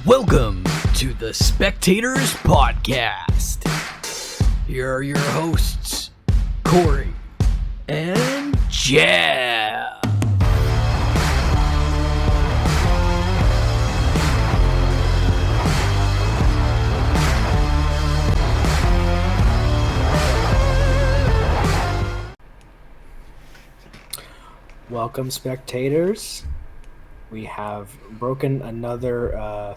Welcome to the Spectators Podcast. Here are your hosts, Corey and Jeff. Welcome, spectators. We have broken another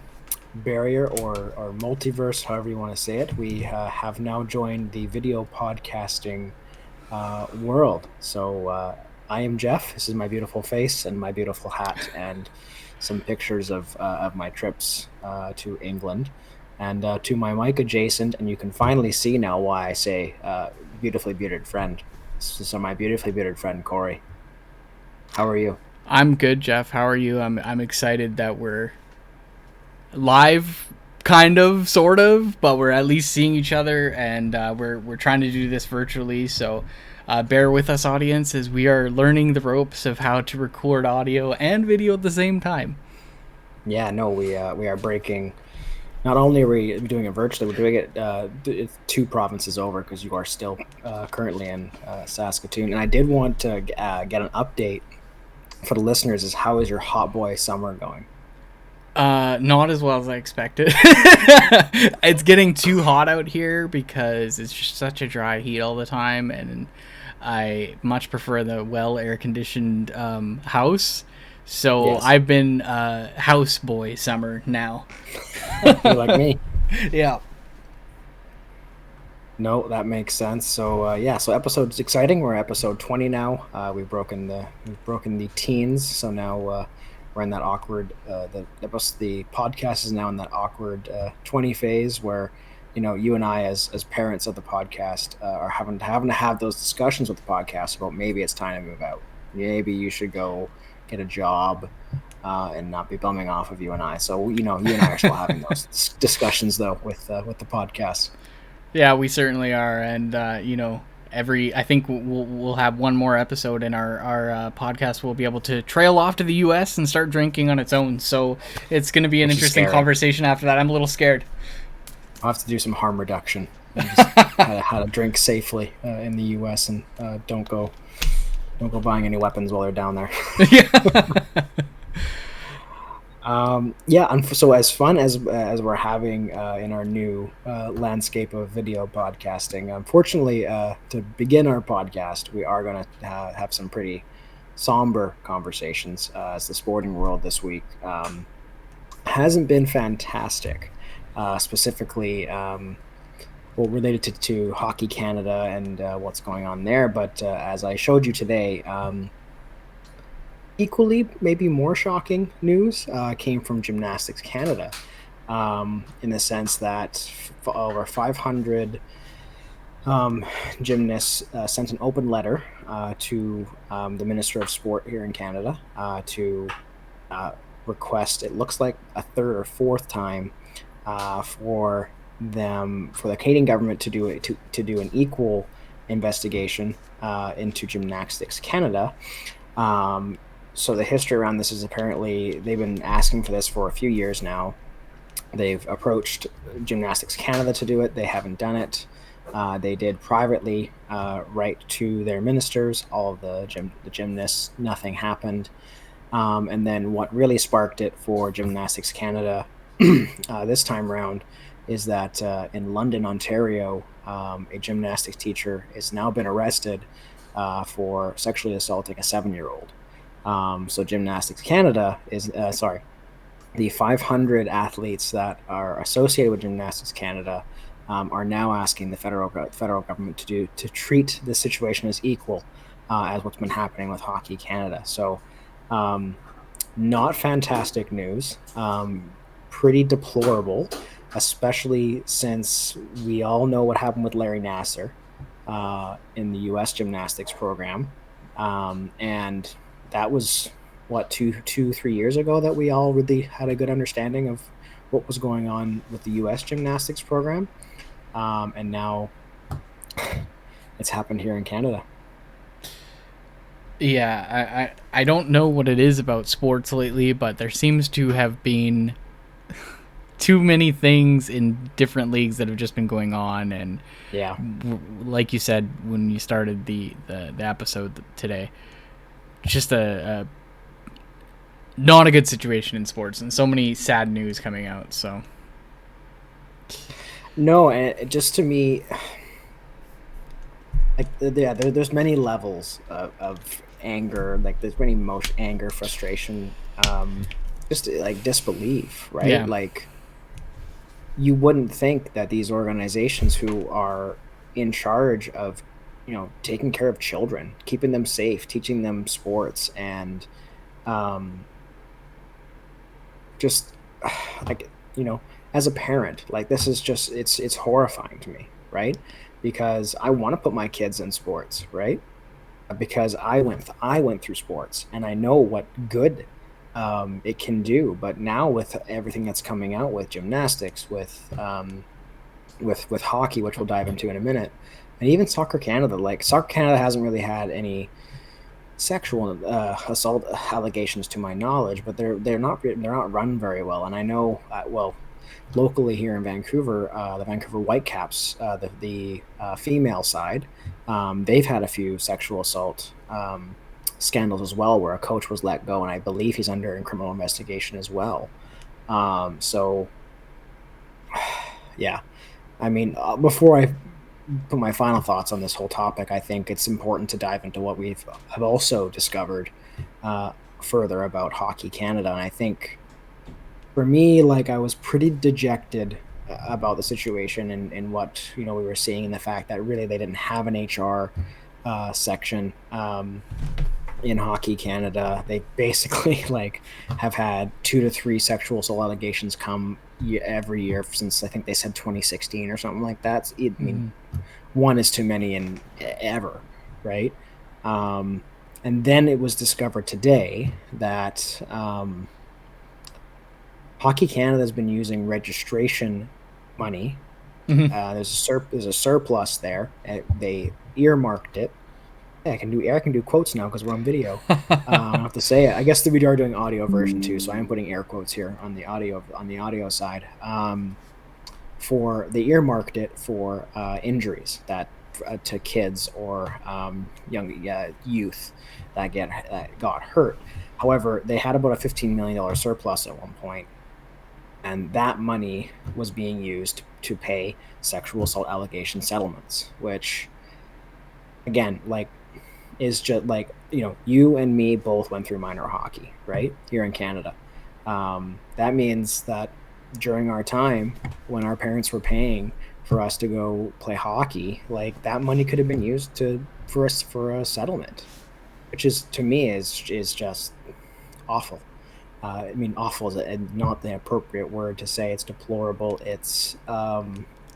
barrier or multiverse, however you want to say it. We have now joined the video podcasting world. So I am Jeff. This is my beautiful face and my beautiful hat and some pictures of my trips to England. And to my mic adjacent, and you can finally see now why I say beautifully bearded friend. So my beautifully bearded friend, Corey. How are you? I'm good, Jeff. How are you? I'm excited that we're live, kind of, sort of, but we're at least seeing each other, and we're trying to do this virtually. So bear with us, audience, as we are learning the ropes of how to record audio and video at the same time. Yeah, no, we are breaking. Not only are we doing it virtually, we're doing it two provinces over because you are still currently in Saskatoon. And I did want to get an update for the listeners. Is how is your hot boy summer going? Not as well as I expected. It's getting too hot out here because it's just such a dry heat all the time, and I much prefer the well air-conditioned house. So yes. I've been house boy summer now. You're like me. Yeah. No, that makes sense. So so episode's exciting. We're episode 20 now. We've broken the teens. So now we're in that awkward. The podcast is now in that awkward 20 phase where, you know, you and I as parents of the podcast are having to have those discussions with the podcast about maybe it's time to move out. Maybe you should go get a job and not be bumming off of you and I. So, you know, you and I are still having those discussions though with the podcast. Yeah, we certainly are, and you know, I think we'll have one more episode, and our podcast will be able to trail off to the U.S. and start drinking on its own. So it's going to be an interesting conversation after that. I'm a little scared. I'll have to do some harm reduction, and just how to drink safely in the U.S. and don't go buying any weapons while they're down there. And so as fun as we're having in our new landscape of video podcasting, unfortunately, to begin our podcast, we are going to have some pretty somber conversations as the sporting world this week hasn't been fantastic, specifically related to Hockey Canada and what's going on there. But as I showed you today, equally, maybe more shocking news came from Gymnastics Canada, in the sense that over 500 gymnasts sent an open letter to the Minister of Sport here in Canada to request, it looks like a third or fourth time, for the Canadian government to do an equal investigation into Gymnastics Canada. So the history around this is apparently they've been asking for this for a few years now. They've approached Gymnastics Canada to do it. They haven't done it. They did privately write to their ministers, all of the gymnasts. Nothing happened. And then what really sparked it for Gymnastics Canada this time around is that in London, Ontario, a gymnastics teacher has now been arrested for sexually assaulting a 7-year-old. So Gymnastics Canada is, the 500 athletes that are associated with Gymnastics Canada are now asking the federal government to treat the situation as equal as what's been happening with Hockey Canada. So not fantastic news, pretty deplorable, especially since we all know what happened with Larry Nassar in the U.S. gymnastics program. And that was, 2-3 years ago that we all really had a good understanding of what was going on with the U.S. gymnastics program. And now it's happened here in Canada. Yeah, I don't know what it is about sports lately, but there seems to have been too many things in different leagues that have just been going on, and Yeah. like you said when you started the episode today, just a not a good situation in sports, and so many sad news coming out. So No, and just to me, like, yeah, there's many levels of anger. Like, there's many emotion, anger, frustration, just like disbelief, right? Yeah. Like, you wouldn't think that these organizations who are in charge of, taking care of children, keeping them safe, teaching them sports, and just like, as a parent, like, this is just, it's horrifying to me, right? Because I want to put my kids in sports, right? Because I went through sports, and I know what good it can do. But now, with everything that's coming out with gymnastics, with hockey, which we'll dive into in a minute, and even Soccer Canada, like, Soccer Canada hasn't really had any sexual assault allegations to my knowledge, but they're not run very well. And I know, locally here in Vancouver, the Vancouver Whitecaps, the female side, they've had a few sexual assault scandals as well, where a coach was let go, and I believe he's under criminal investigation as well. So, yeah, I mean, before I put my final thoughts on this whole topic, I think it's important to dive into what have also discovered further about Hockey Canada. And I think, for me, like, I was pretty dejected about the situation, and what we were seeing, and the fact that really they didn't have an HR section in Hockey Canada. They basically like have had 2 to 3 sexual assault allegations come every year since, I think they said 2016 or something like that. I mean, one is too many in ever, right? And then it was discovered today that Hockey Canada has been using registration money. There's a surplus there. They earmarked it. Yeah, I can do quotes now because we're on video. I don't have to say it. I guess that we are doing audio version too, so I am putting air quotes here on the audio side. They earmarked it for injuries that to kids or young youth that got hurt. However, they had about a $15 million surplus at one point, and that money was being used to pay sexual assault allegation settlements, which, again, like, is just like, you and me both went through minor hockey, right, here in Canada. That means that during our time, when our parents were paying for us to go play hockey, like, that money could have been used for a settlement, which is, to me, is just awful. I mean, awful is not the appropriate word to say. It's deplorable. It's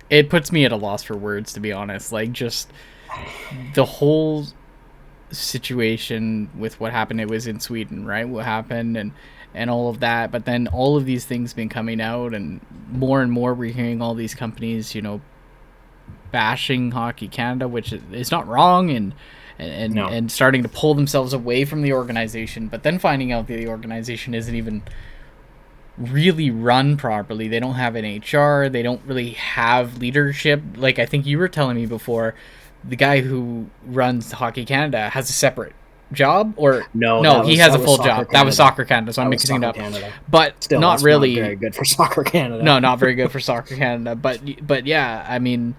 it puts me at a loss for words, to be honest. Like, just the whole situation with what happened. It was in Sweden, right? What happened, and all of that. But then all of these things been coming out, and more we're hearing all these companies, bashing Hockey Canada, which is not wrong, and starting to pull themselves away from the organization, but then finding out that the organization isn't even really run properly. They don't have an HR. They don't really have leadership. Like, I think you were telling me before, the guy who runs Hockey Canada has a separate job, or no, he has a full job. That was Soccer Canada, so I'm mixing it up. But still, not really very good for Soccer Canada. No, not very good for Soccer Canada. But yeah, I mean,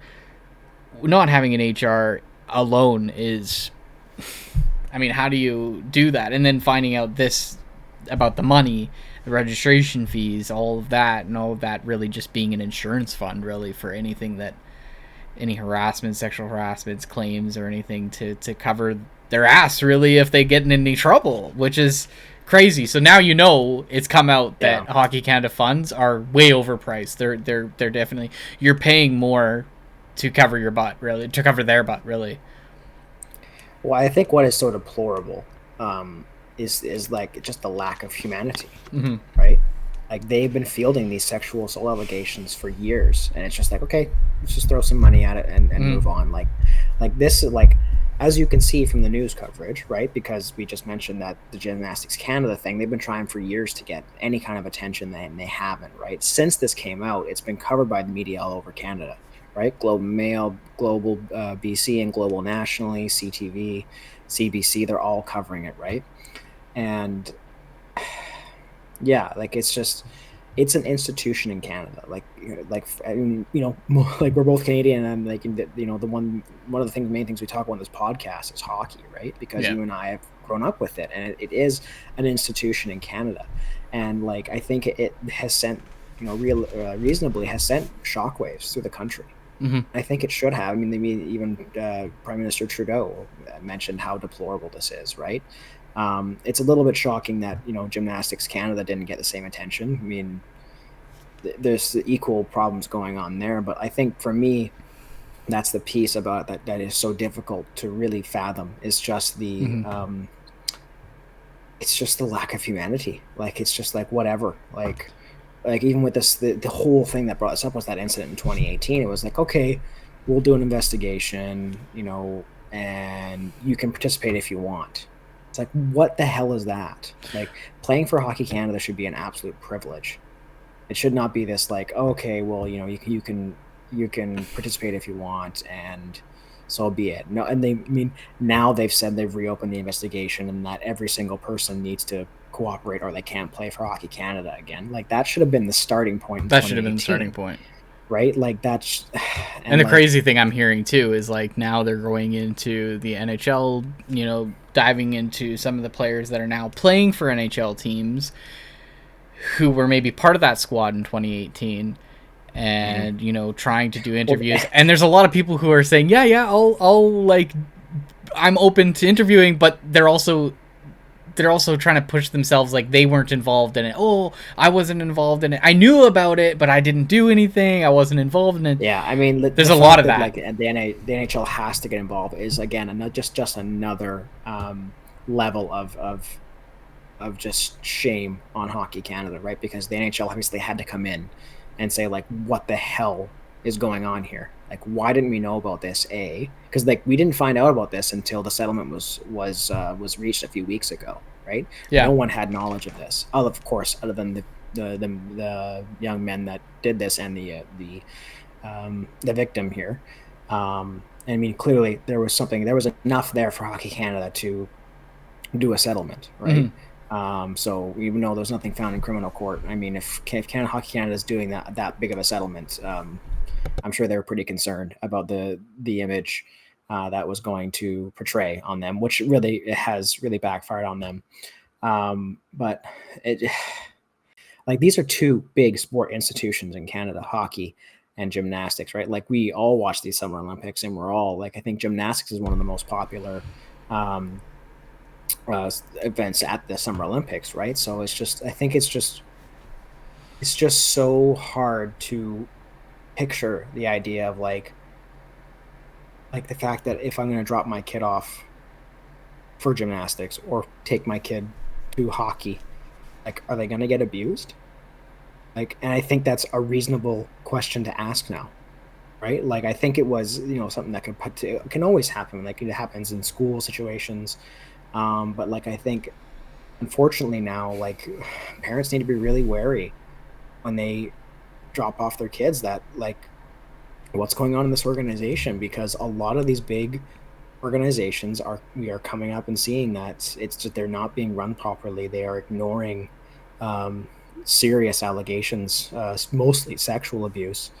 not having an HR alone is, I mean, how do you do that? And then finding out this about the money, the registration fees, all of that really just being an insurance fund, really, for anything that, any harassment, sexual harassment claims or anything to cover their ass, really, if they get in any trouble, which is crazy. So now it's come out that Hockey Canada funds are way overpriced. They're definitely, you're paying more to cover your butt, really, to cover their butt, really. Well, I think what is so deplorable is like just the lack of humanity, right? Like, they've been fielding these sexual assault allegations for years, and it's just like, okay, let's just throw some money at it and move on. Like this is like, as you can see from the news coverage, right? Because we just mentioned that the Gymnastics Canada thing, they've been trying for years to get any kind of attention, and they haven't, right? Since this came out, it's been covered by the media all over Canada, right? Globe Mail, Global BC, and Global Nationally, CTV, CBC, they're all covering it, right? And yeah, like it's an institution in Canada. Like I mean, like we're both Canadian, and I'm like, the one of the main things we talk about in this podcast is hockey, right? Because you and I have grown up with it, and it is an institution in Canada, and like I think it has sent, reasonably has sent shockwaves through the country. Mm-hmm. I think it should have. I mean, even Prime Minister Trudeau mentioned how deplorable this is, right? It's a little bit shocking that Gymnastics Canada didn't get the same attention. I mean, there's equal problems going on there, but I think for me, that's the piece about that is so difficult to really fathom. Is just it's just the lack of humanity. Like it's just like whatever. Like even with this, the whole thing that brought us up was that incident in 2018. It was like, okay, we'll do an investigation, and you can participate if you want. It's like, what the hell is that? Like, playing for Hockey Canada should be an absolute privilege. It should not be this like, okay, well, you can participate if you want, and so be it. No, and now they've said they've reopened the investigation, and that every single person needs to cooperate or they can't play for Hockey Canada again. Like that should have been the starting point. That should have been the starting point, right? Like that's and the crazy thing I'm hearing too is like now they're going into the NHL, diving into some of the players that are now playing for NHL teams who were maybe part of that squad in 2018 and trying to do interviews. And there's a lot of people who are saying, yeah, I'll like, I'm open to interviewing, but they're also trying to push themselves like they weren't involved in it. Oh, I wasn't involved in it. I knew about it, but I didn't do anything. I wasn't involved in it. Yeah, I mean, there's a lot of that. Like the NHL has to get involved is again just another level of just shame on Hockey Canada, right? Because the NHL obviously had to come in and say like, what the hell is going on here? Like, why didn't we know about this? Because like we didn't find out about this until the settlement was reached a few weeks ago, right? Yeah. No one had knowledge of this, of course, other than the young men that did this and the victim here. I mean, clearly there was enough there for Hockey Canada to do a settlement, right? Mm-hmm. So even though there's nothing found in criminal court, I mean, if Canada Hockey Canada is doing that big of a settlement, I'm sure they were pretty concerned about the image that was going to portray on them, which it has really backfired on them. But like these are two big sport institutions in Canada, hockey and gymnastics, right? Like we all watch these Summer Olympics, and we're all like, I think gymnastics is one of the most popular events at the Summer Olympics, right? So I think it's just so hard to picture the idea of like the fact that if I'm going to drop my kid off for gymnastics or take my kid to hockey, like, are they going to get abused? Like, and I think that's a reasonable question to ask now, right? Like, I think it was, something that can always happen. Like it happens in school situations. But like, I think unfortunately now, like parents need to be really wary when they drop off their kids that like what's going on in this organization, because a lot of these big organizations we are coming up and seeing that it's just they're not being run properly. They are ignoring serious allegations, mostly sexual abuse,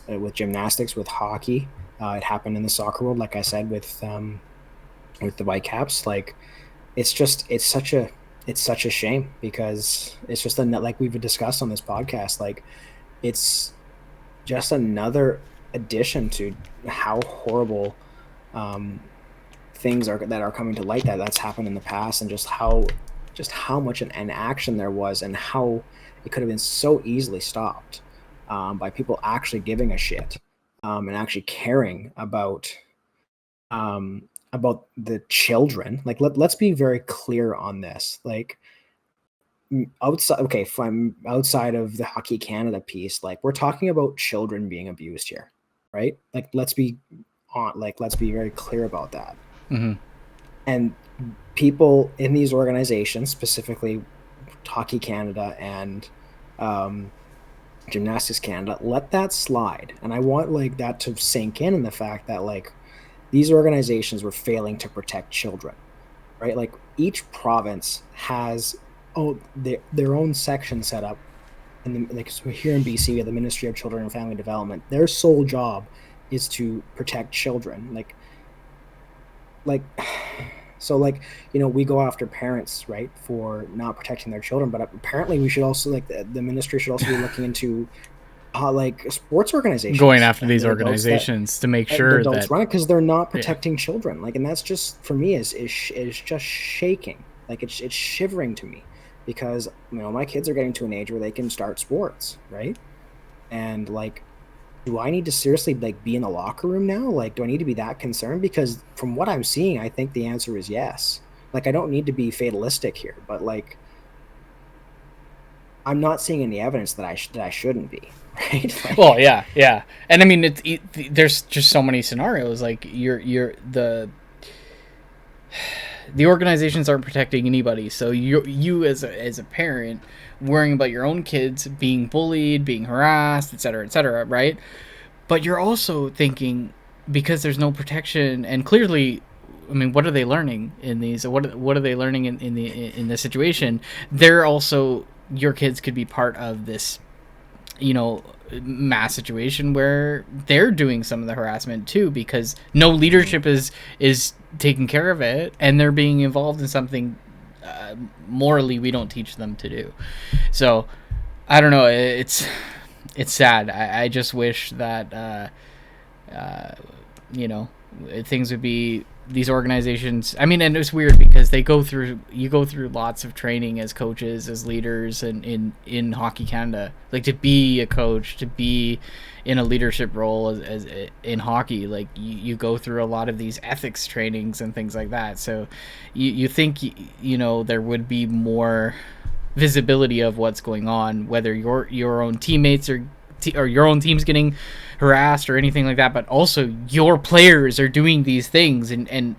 with gymnastics, with hockey. It happened in the soccer world, like I said, with the Whitecaps. Like it's such a shame, because it's just like we've discussed on this podcast, like it's just another addition to how horrible things that are coming to light that's happened in the past, and just how much an action there was, and how it could have been so easily stopped by people actually giving a shit and actually caring about the children. Like let's be very clear on this. Like outside of the Hockey Canada piece, like we're talking about children being abused here, right? Like let's be let's be very clear about that. Mm-hmm. And people in these organizations, specifically Hockey Canada and Gymnastics Canada, let that slide. And I want like that to sink in the fact that like these organizations were failing to protect children, right? Like each province has their own section set up. And like so here in BC, we have the Ministry of Children and Family Development. Their sole job is to protect children. Like so like we go after parents, right, for not protecting their children, but apparently we should also like the ministry should also be looking into like sports organizations Going after and these the organizations to make the sure adults that run it, because they're not protecting children. Like, and that's just for me is just shaking. Like it's shivering to me, because my kids are getting to an age where they can start sports, right? And like, do I need to seriously like be in the locker room now? Like, do I need to be that concerned? Because from what I'm seeing, I think the answer is yes. Like, I don't need to be fatalistic here, but like, I'm not seeing any evidence that I shouldn't be, right? Like, well, yeah, and I mean, there's just so many scenarios. Like the organizations aren't protecting anybody, so you as a parent worrying about your own kids being bullied, being harassed, etc., right? But you're also thinking, because there's no protection, and clearly, I mean, what are they learning in these? What are they learning in this situation? They're also, your kids could be part of this, mass situation where they're doing some of the harassment too, because no leadership is taking care of it, and they're being involved in something morally we don't teach them to do. So I don't know, it's sad. I just wish that things would be, these organizations, I mean, and it's weird because you go through lots of training as coaches, as leaders, and in Hockey Canada, like to be a coach, to be in a leadership role as in hockey, like you go through a lot of these ethics trainings and things like that. So you think there would be more visibility of what's going on, whether your own teammates or your own team's getting harassed or anything like that, but also your players are doing these things, and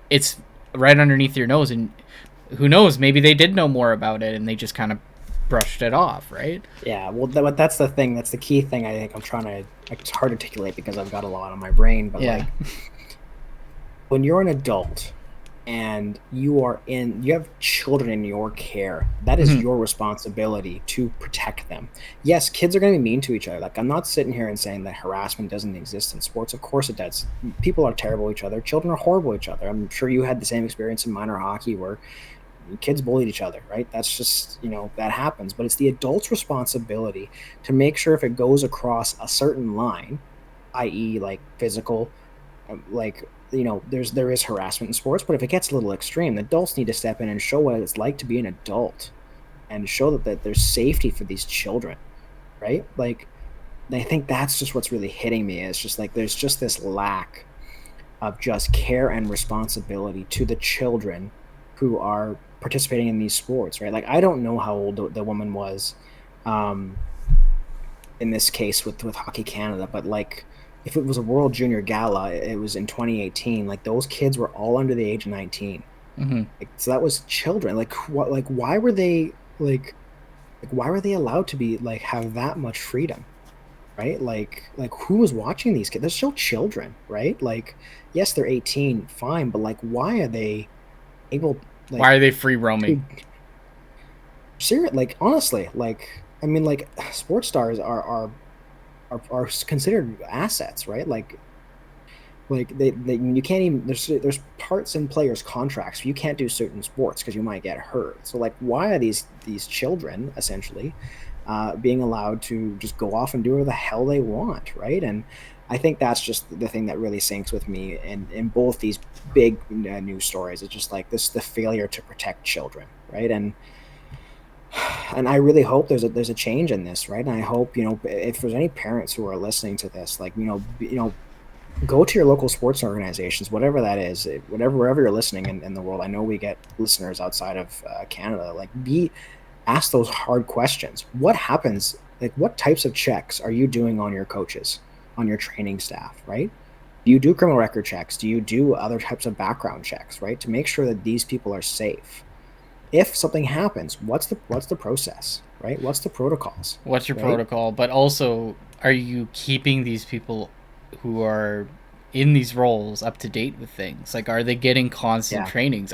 it's right underneath your nose, and who knows, maybe they did know more about it and they just kind of brushed it off, right? Yeah, well, that's the thing. That's the key thing. I think I'm trying to. It's hard to articulate because I've got a lot on my brain. But like, when you're an adult and you have children in your care, that is your responsibility to protect them. Yes, kids are going to be mean to each other. Like, I'm not sitting here and saying that harassment doesn't exist in sports. Of course it does. People are terrible to each other. Children are horrible to each other. I'm sure you had the same experience in minor hockey where kids bullied each other, right? That's just, that happens. But it's the adult's responsibility to make sure if it goes across a certain line, i.e. like physical, like, there is harassment in sports, but if it gets a little extreme, the adults need to step in and show what it's like to be an adult and show that there's safety for these children, right? Like, I think that's just what's really hitting me. Is just like there's just this lack of just care and responsibility to the children who are participating in these sports, right? Like, I don't know how old the woman was in this case with Hockey Canada, but like, if it was a World Junior Gala, it was in 2018. Like, those kids were all under the age of 19. Like, so that was children. Like, what? Like, why were they why were they allowed to be like have that much freedom, right? Like who was watching these kids? They're still children, right? Like, yes, they're 18, fine, but like, why are they able? Like, why are they free roaming? Serious, like, honestly, like, I mean, like, sports stars are considered assets, right? Like they you can't even there's parts in players' contracts you can't do certain sports because you might get hurt. So like, why are these children essentially being allowed to just go off and do whatever the hell they want, right? And I think that's just the thing that really sinks with me in both these big news stories. It's just like the failure to protect children, right? And I really hope there's a change in this, right? And I hope, if there's any parents who are listening to this, like, go to your local sports organizations, whatever that is, wherever you're listening in the world. I know we get listeners outside of Canada. Like, ask those hard questions. What happens? Like, what types of checks are you doing on your coaches, on your training staff, right? Do you do criminal record checks? Do you do other types of background checks, right? To make sure that these people are safe. If something happens, what's the process, right? What's the protocols? What's your right? protocol? But also, are you keeping these people who are in these roles up to date with things? Like, are they getting constant Yeah. trainings?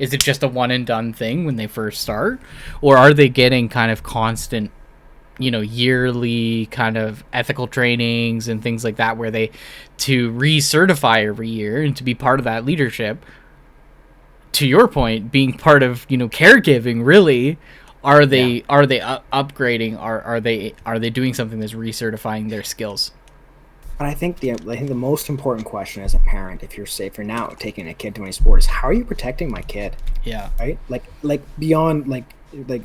Is it just a one and done thing when they first start? Or are they getting kind of constant, yearly kind of ethical trainings and things like that where they to recertify every year and to be part of that leadership? To your point, being part of caregiving, really, are they upgrading? Are they doing something that's recertifying their skills? But I think the most important question as a parent, if you're now taking a kid to any sport, is how are you protecting my kid? Yeah. Right? Like beyond like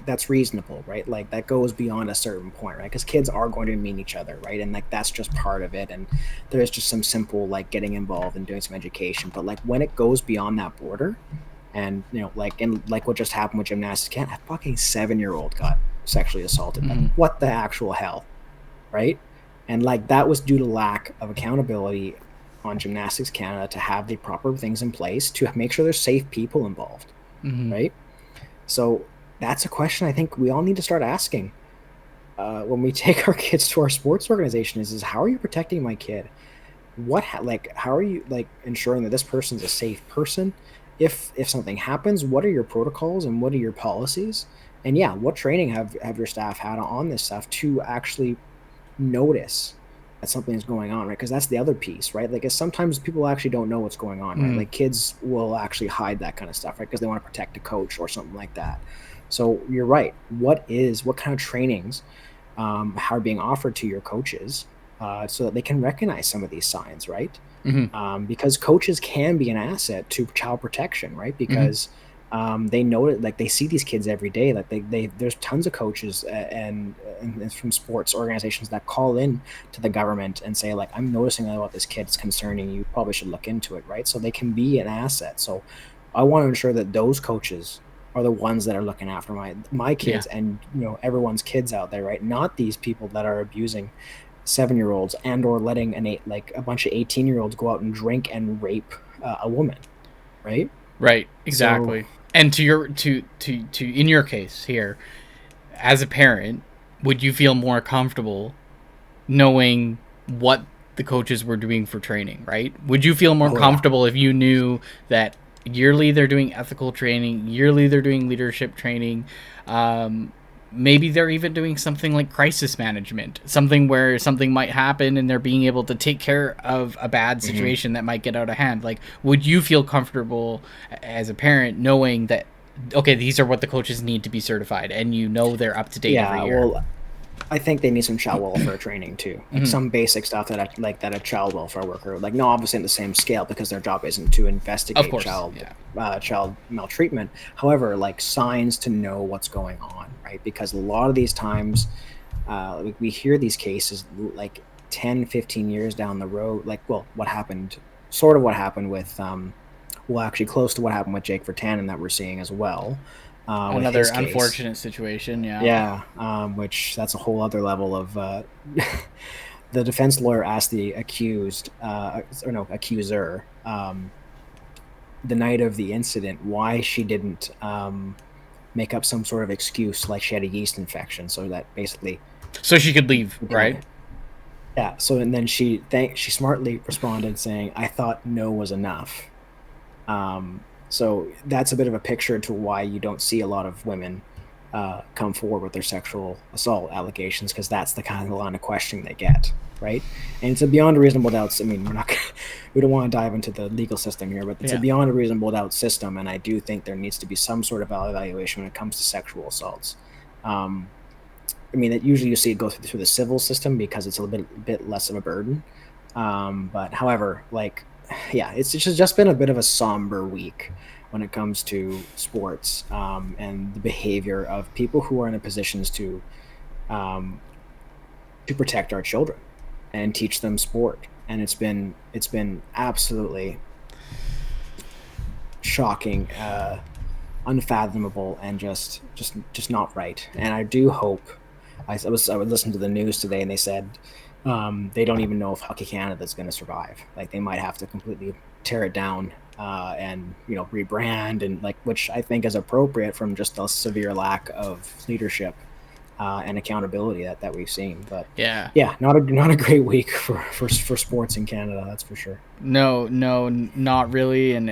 that's reasonable, right? Like that goes beyond a certain point, right? Because kids are going to meet each other, right? And like that's just part of it. And there is just some simple like getting involved and doing some education. But like when it goes beyond that border, and like what just happened with gymnastics, a fucking 7-year-old got sexually assaulted. Like, what the actual hell, right? And like that was due to lack of accountability on Gymnastics Canada to have the proper things in place to make sure there's safe people involved, right? So that's a question I think we all need to start asking when we take our kids to our sports organization is how are you protecting my kid? How are you like ensuring that this person's a safe person? If something happens, what are your protocols and what are your policies? And yeah, what training have your staff had on this stuff to actually notice that something is going on, right? Because that's the other piece, right? Like sometimes people actually don't know what's going on, right? Like kids will actually hide that kind of stuff, right? Because they want to protect a coach or something like that. So you're right. What kind of trainings are being offered to your coaches so that they can recognize some of these signs, right? Because coaches can be an asset to child protection, right? Because they know it, like they see these kids every day. Like there's tons of coaches and from sports organizations that call in to the government and say like, I'm noticing that what this kid's concerning. You probably should look into it, right? So they can be an asset. So I want to ensure that those coaches are the ones that are looking after my kids and everyone's kids out there, right? Not these people that are abusing 7-year-olds and or letting a bunch of 18-year-olds go out and drink and rape a woman, right? Right, exactly. So, and to in your case here, as a parent, would you feel more comfortable knowing what the coaches were doing for training, right? Would you feel more comfortable if you knew that yearly they're doing ethical training, yearly they're doing leadership training, maybe they're even doing something like crisis management, something where something might happen and they're being able to take care of a bad situation that might get out of hand? Like, would you feel comfortable as a parent knowing that, okay, these are what the coaches need to be certified and they're up to date every year? Well, I think they need some child welfare training too, like some basic stuff that a child welfare worker, like no, obviously on the same scale because their job isn't to investigate child maltreatment. However, like signs to know what's going on, right? Because a lot of these times, we hear these cases like 10, 15 years down the road, like what happened with, actually close to what happened with Jake Vertanen that we're seeing as well. Another unfortunate situation, which that's a whole other level of the defense lawyer asked the accuser the night of the incident why she didn't make up some sort of excuse like she had a yeast infection so she could leave, right? So and then she smartly responded saying, I thought no was enough. So that's a bit of a picture to why you don't see a lot of women come forward with their sexual assault allegations, because that's the kind of line of questioning they get, right? And it's a beyond a reasonable doubt. I mean, we don't want to dive into the legal system here, but it's a beyond a reasonable doubt system, and I do think there needs to be some sort of evaluation when it comes to sexual assaults. I mean, usually you see it go through the civil system because it's a bit less of a burden. But however, it's just been a bit of a somber week when it comes to sports and the behavior of people who are in the positions to protect our children and teach them sport. And it's been absolutely shocking, unfathomable, and just not right. And I do hope. I would listen to the news today, and they said They don't even know if Hockey Canada is going to survive. Like they might have to completely tear it down and rebrand and which I think is appropriate from just the severe lack of leadership and accountability that we've seen. But yeah, not a great week for sports in Canada, that's for sure. No, not really, and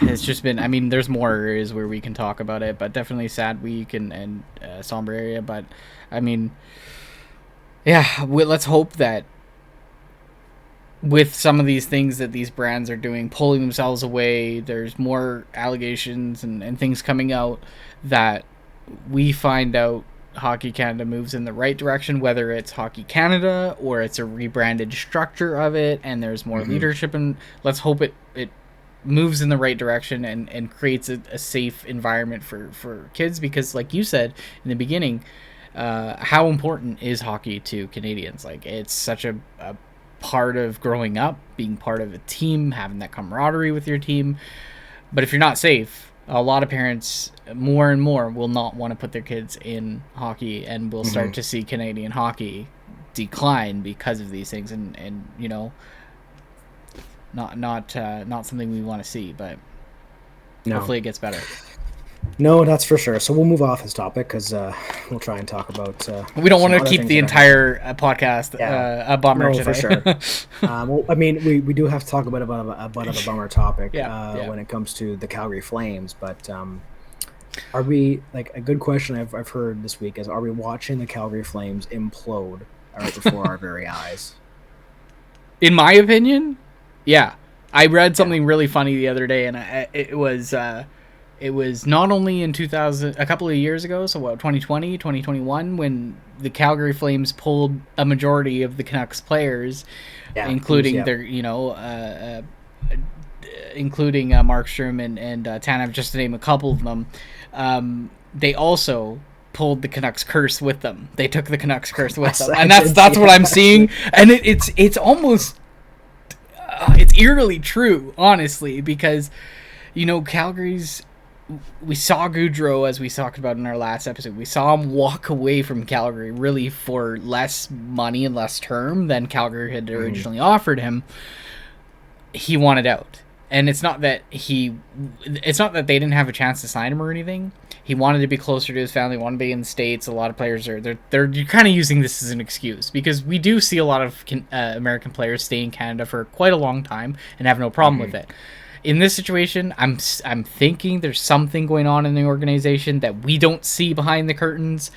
it's just been. I mean, there's more areas where we can talk about it, but definitely sad week and somber area. But I mean, yeah, let's hope that with some of these things that these brands are doing, pulling themselves away, there's more allegations and things coming out that we find out Hockey Canada moves in the right direction, whether it's Hockey Canada or it's a rebranded structure of it and there's more leadership, and let's hope it moves in the right direction and creates a safe environment for kids, because like you said in the beginning, how important is hockey to Canadians? Like it's such a part of growing up, being part of a team, having that camaraderie with your team. But if you're not safe, a lot of parents more and more will not want to put their kids in hockey, and we'll start to see Canadian hockey decline because of these things, and not something we want to see, but hopefully it gets better. No, that's for sure. So we'll move off this topic because we'll try and talk about. We don't want to keep the entire podcast a bummer today. For sure. Well, I mean, we do have to talk about a bummer topic when it comes to the Calgary Flames. But are we, like, a good question I've heard this week is, are we watching the Calgary Flames implode right before our very eyes? In my opinion, yeah. I read something really funny the other day, and it was not only in 2000, a couple of years ago, so 2020, 2021, when the Calgary Flames pulled a majority of the Canucks players, including their, including Markstrom and Tanev, just to name a couple of them. They also pulled the Canucks curse with them. They took the Canucks curse with them, and that's what I'm seeing. And it's almost it's eerily true, honestly, because Calgary's. We saw Goudreau, as we talked about in our last episode. We saw him walk away from Calgary really for less money and less term than Calgary had originally offered him. He wanted out. And it's not that they didn't have a chance to sign him or anything. He wanted to be closer to his family, wanted to be in the States. A lot of players they're kind of using this as an excuse, because we do see a lot of American players stay in Canada for quite a long time and have no problem with it. In this situation, I'm thinking there's something going on in the organization that we don't see behind the curtains,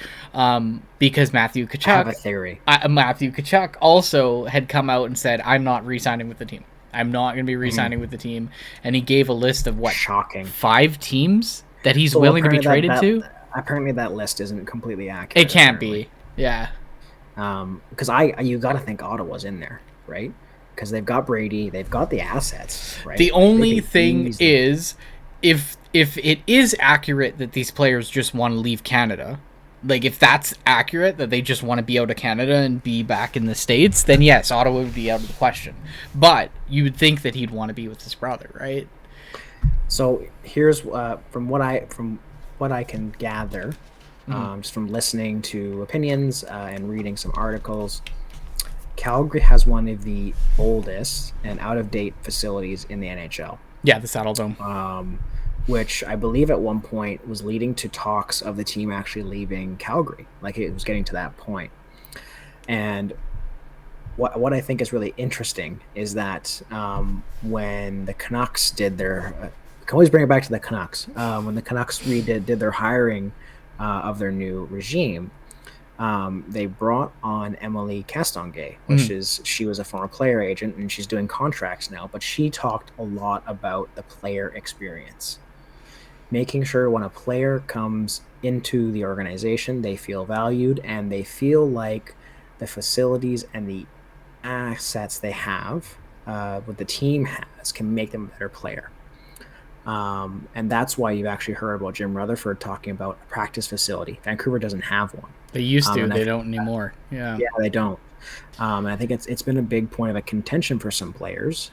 because Matthew Tkachuk. I have a theory. Matthew Tkachuk also had come out and said, "I'm not re-signing with the team. I'm not going to be re-signing with the team," and he gave a list of shocking 5 teams that he's willing to be traded to. Apparently, that list isn't completely accurate. It can't be, yeah. Because you got to think Ottawa's in there, right? Because they've got Brady, they've got the assets, right? The only thing is, if it is accurate that these players just want to leave Canada, like if that's accurate that they just want to be out of Canada and be back in the States, then yes, Ottawa would be out of the question. But you would think that he'd want to be with his brother, right? So here's from what I can gather, just from listening to opinions and reading some articles. Calgary has one of the oldest and out-of-date facilities in the NHL. Yeah, the Saddle Dome. Which I believe at one point was leading to talks of the team actually leaving Calgary. Like, it was getting to that point. And what I think is really interesting is that when the Canucks did their... I can always bring it back to the Canucks. When the Canucks did their hiring of their new regime, they brought on Emily Castonguay, which she was a former player agent, and she's doing contracts now, but she talked a lot about the player experience. Making sure when a player comes into the organization, they feel valued and they feel like the facilities and the assets they have, what the team has, can make them a better player. And that's why you've actually heard about Jim Rutherford talking about a practice facility. Vancouver doesn't have one. They used to. They don't anymore. Yeah, they don't. And I think it's been a big point of a contention for some players,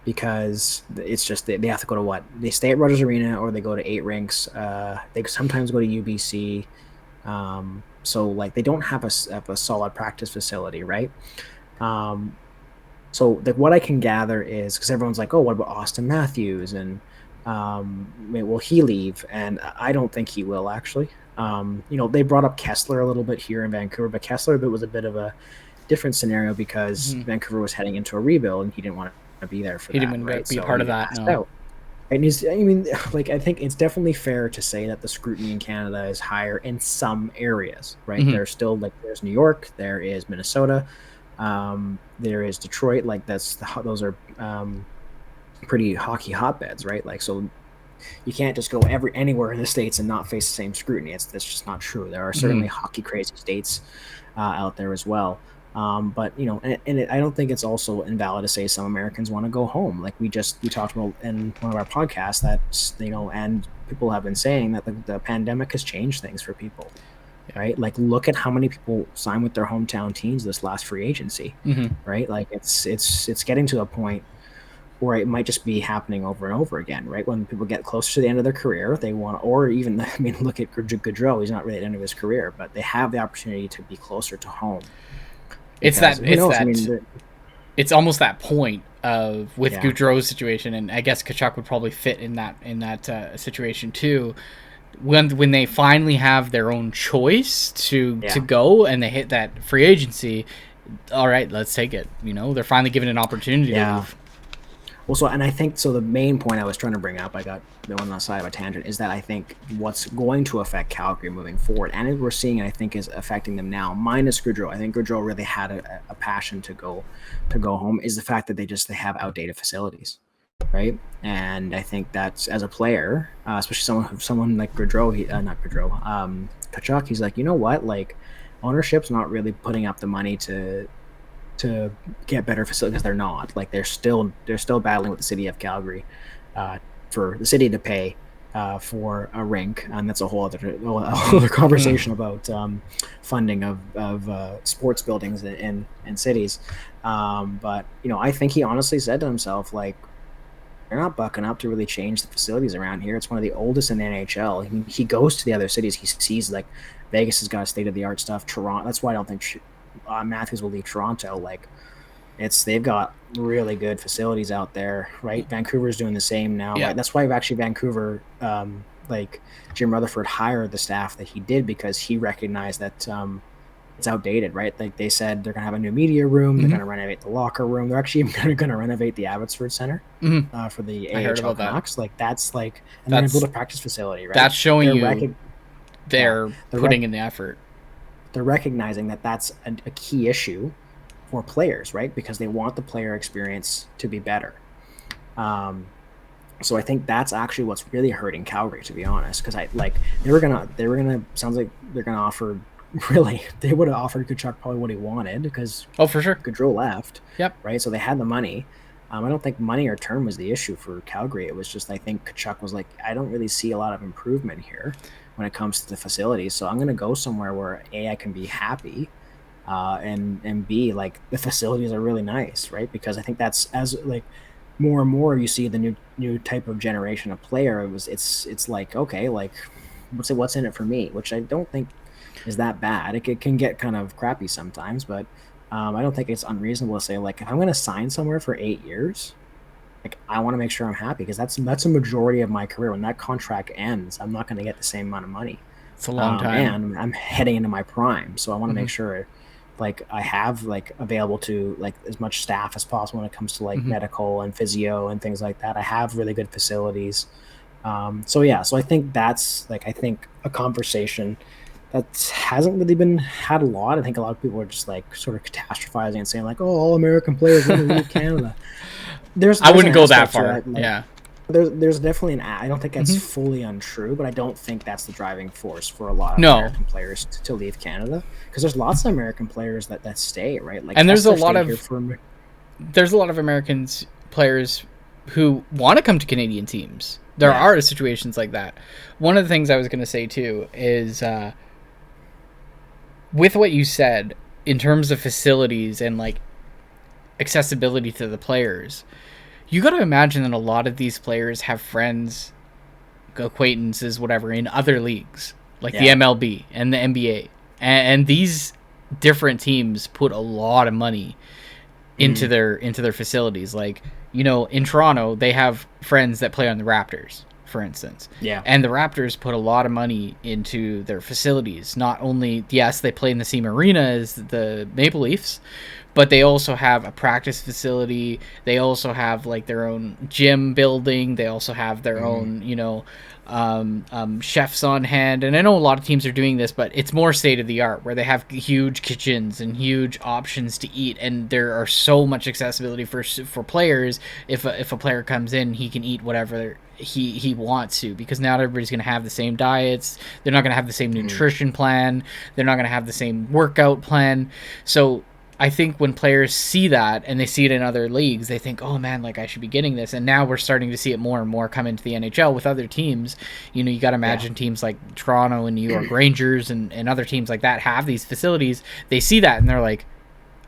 because it's just they have to go to they stay at Rogers Arena or they go to 8 rinks. They sometimes go to UBC. So like they don't have a solid practice facility, right? Um, so like what I can gather is because everyone's like, oh, what about Austin Matthews and will he leave? And I don't think he will actually. They brought up Kessler a little bit here in Vancouver, but Kessler was a bit of a different scenario because Vancouver was heading into a rebuild and he didn't want to be there for he that. didn't want right? to be part of that. Asked No. out. And I think it's definitely fair to say that the scrutiny in Canada is higher in some areas, right? There's still there's New York, there is Minnesota, there is Detroit. Like those are pretty hockey hotbeds, right? Like so, you can't just go anywhere in the states and not face the same scrutiny. That's just not true. There are certainly hockey crazy states out there as well. But I don't think it's also invalid to say some Americans want to go home. Like we talked about in one of our podcasts that and people have been saying that the pandemic has changed things for people, right? Like look at how many people sign with their hometown teams this last free agency, right? Like it's getting to a point where it might just be happening over and over again, right? When people get closer to the end of their career, they want, or even, look at Gaudreau. He's not really at the end of his career, but they have the opportunity to be closer to home. It's almost that point of with Gaudreau's situation, and I guess Tkachuk would probably fit in that situation too. When they finally have their own choice to go and they hit that free agency, all right, let's take it. They're finally given an opportunity to leave. Well, and I think the main point I was trying to bring up, I got the one on the side of a tangent, is that I think what's going to affect Calgary moving forward, and we're seeing it, I think, is affecting them now, minus Gaudreau. I think Gaudreau really had a passion to go home, is the fact that they have outdated facilities, right? And I think that's, as a player, especially someone like Gaudreau, Tkachuk, he's like, you know what, like ownership's not really putting up the money to get better facilities, because they're not. Like they're still battling with the city of Calgary for the city to pay for a rink, and that's a whole other conversation about funding of sports buildings in cities. But I think he honestly said to himself, like, they're not bucking up to really change the facilities around here. It's one of the oldest in the NHL. He goes to the other cities. He sees like Vegas has got state of the art stuff. Toronto. That's why I don't think Matthews will leave Toronto. Like they've got really good facilities out there, right? Vancouver's doing the same now. Yeah. Right? That's why actually Vancouver, like Jim Rutherford hired the staff that he did, because he recognized that it's outdated, right? Like they said they're gonna have a new media room, they're gonna renovate the locker room, they're actually even gonna renovate the Abbotsford Center for the AHL Canucks. Like that's like, and they're gonna build a practice facility, right? That's showing they're putting in the effort. They're recognizing that that's a key issue for players, right? Because they want the player experience to be better. So I think that's actually what's really hurting Calgary, to be honest. Because they were gonna sounds like they're gonna offer. Really, they would have offered Tkachuk probably what he wanted, because for sure Gaudreau left. Yep. Right, so they had the money. I don't think money or term was the issue for Calgary. It was just, I think Tkachuk was like, I don't really see a lot of improvement here when it comes to the facilities. So I'm going to go somewhere where A, I can be happy, and B, like the facilities are really nice, right? Because I think that's, as like more and more you see the new type of generation of player, it's like, okay, like what's in it for me, which I don't think is that bad. It can get kind of crappy sometimes, but I don't think it's unreasonable to say, like, if I'm going to sign somewhere for 8 years, like I want to make sure I'm happy, because that's a majority of my career. When that contract ends, I'm not going to get the same amount of money. It's a long time, and I'm heading into my prime, so I want to make sure, like, I have like available to like as much staff as possible when it comes to like medical and physio and things like that. I have really good facilities. So I think that's like, I think a conversation that hasn't really been had a lot. I think a lot of people are just like sort of catastrophizing and saying like, "Oh, all American players want to leave Canada." I wouldn't go that far. Like, there's definitely I don't think that's fully untrue, but I don't think that's the driving force for a lot of American players to leave Canada, because there's lots of American players that stay, right? Like, and there's a lot of Americans players who want to come to Canadian teams. There are situations like that. One of the things I was going to say too is, with what you said in terms of facilities and like accessibility to the players, you got to imagine that a lot of these players have friends, acquaintances, whatever, in other leagues. like the MLB and the NBA, and these different teams put a lot of money into their facilities. Like, you know, in Toronto, they have friends that play on the Raptors, for instance. Yeah. And the Raptors put a lot of money into their facilities. Not only, yes, they play in the same arena as the Maple Leafs, but they also have a practice facility. They also have like their own gym building. They also have their own, you know, chefs on hand. And I know a lot of teams are doing this, but it's more state of the art, where they have huge kitchens and huge options to eat, and there are so much accessibility for players. If a player comes in, he can eat whatever he wants to, because not everybody's going to have the same diets. They're not going to have the same nutrition plan. They're not going to have the same workout plan. So I think when players see that, and they see it in other leagues, they think, oh man, like I should be getting this. And now we're starting to see it more and more come into the NHL with other teams. You know, you got to imagine teams like Toronto and New York Rangers and other teams like that have these facilities. They see that and they're like,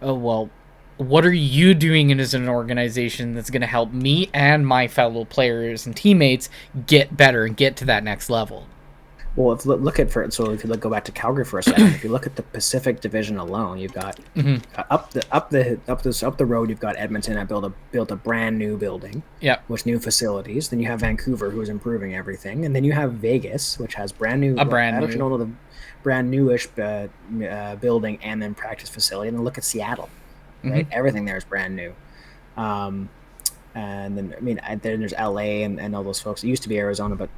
oh, well, what are you doing as an organization that's going to help me and my fellow players and teammates get better and get to that next level? Well, if you go back to Calgary for a second, if you look at the Pacific Division alone, you've got up the road, you've got Edmonton that built a brand new building, with new facilities. Then you have Vancouver, who's improving everything, and then you have Vegas, which has brand newish building and then practice facility. And then look at Seattle, right? Everything there is brand new. And then then there's LA and all those folks. It used to be Arizona, but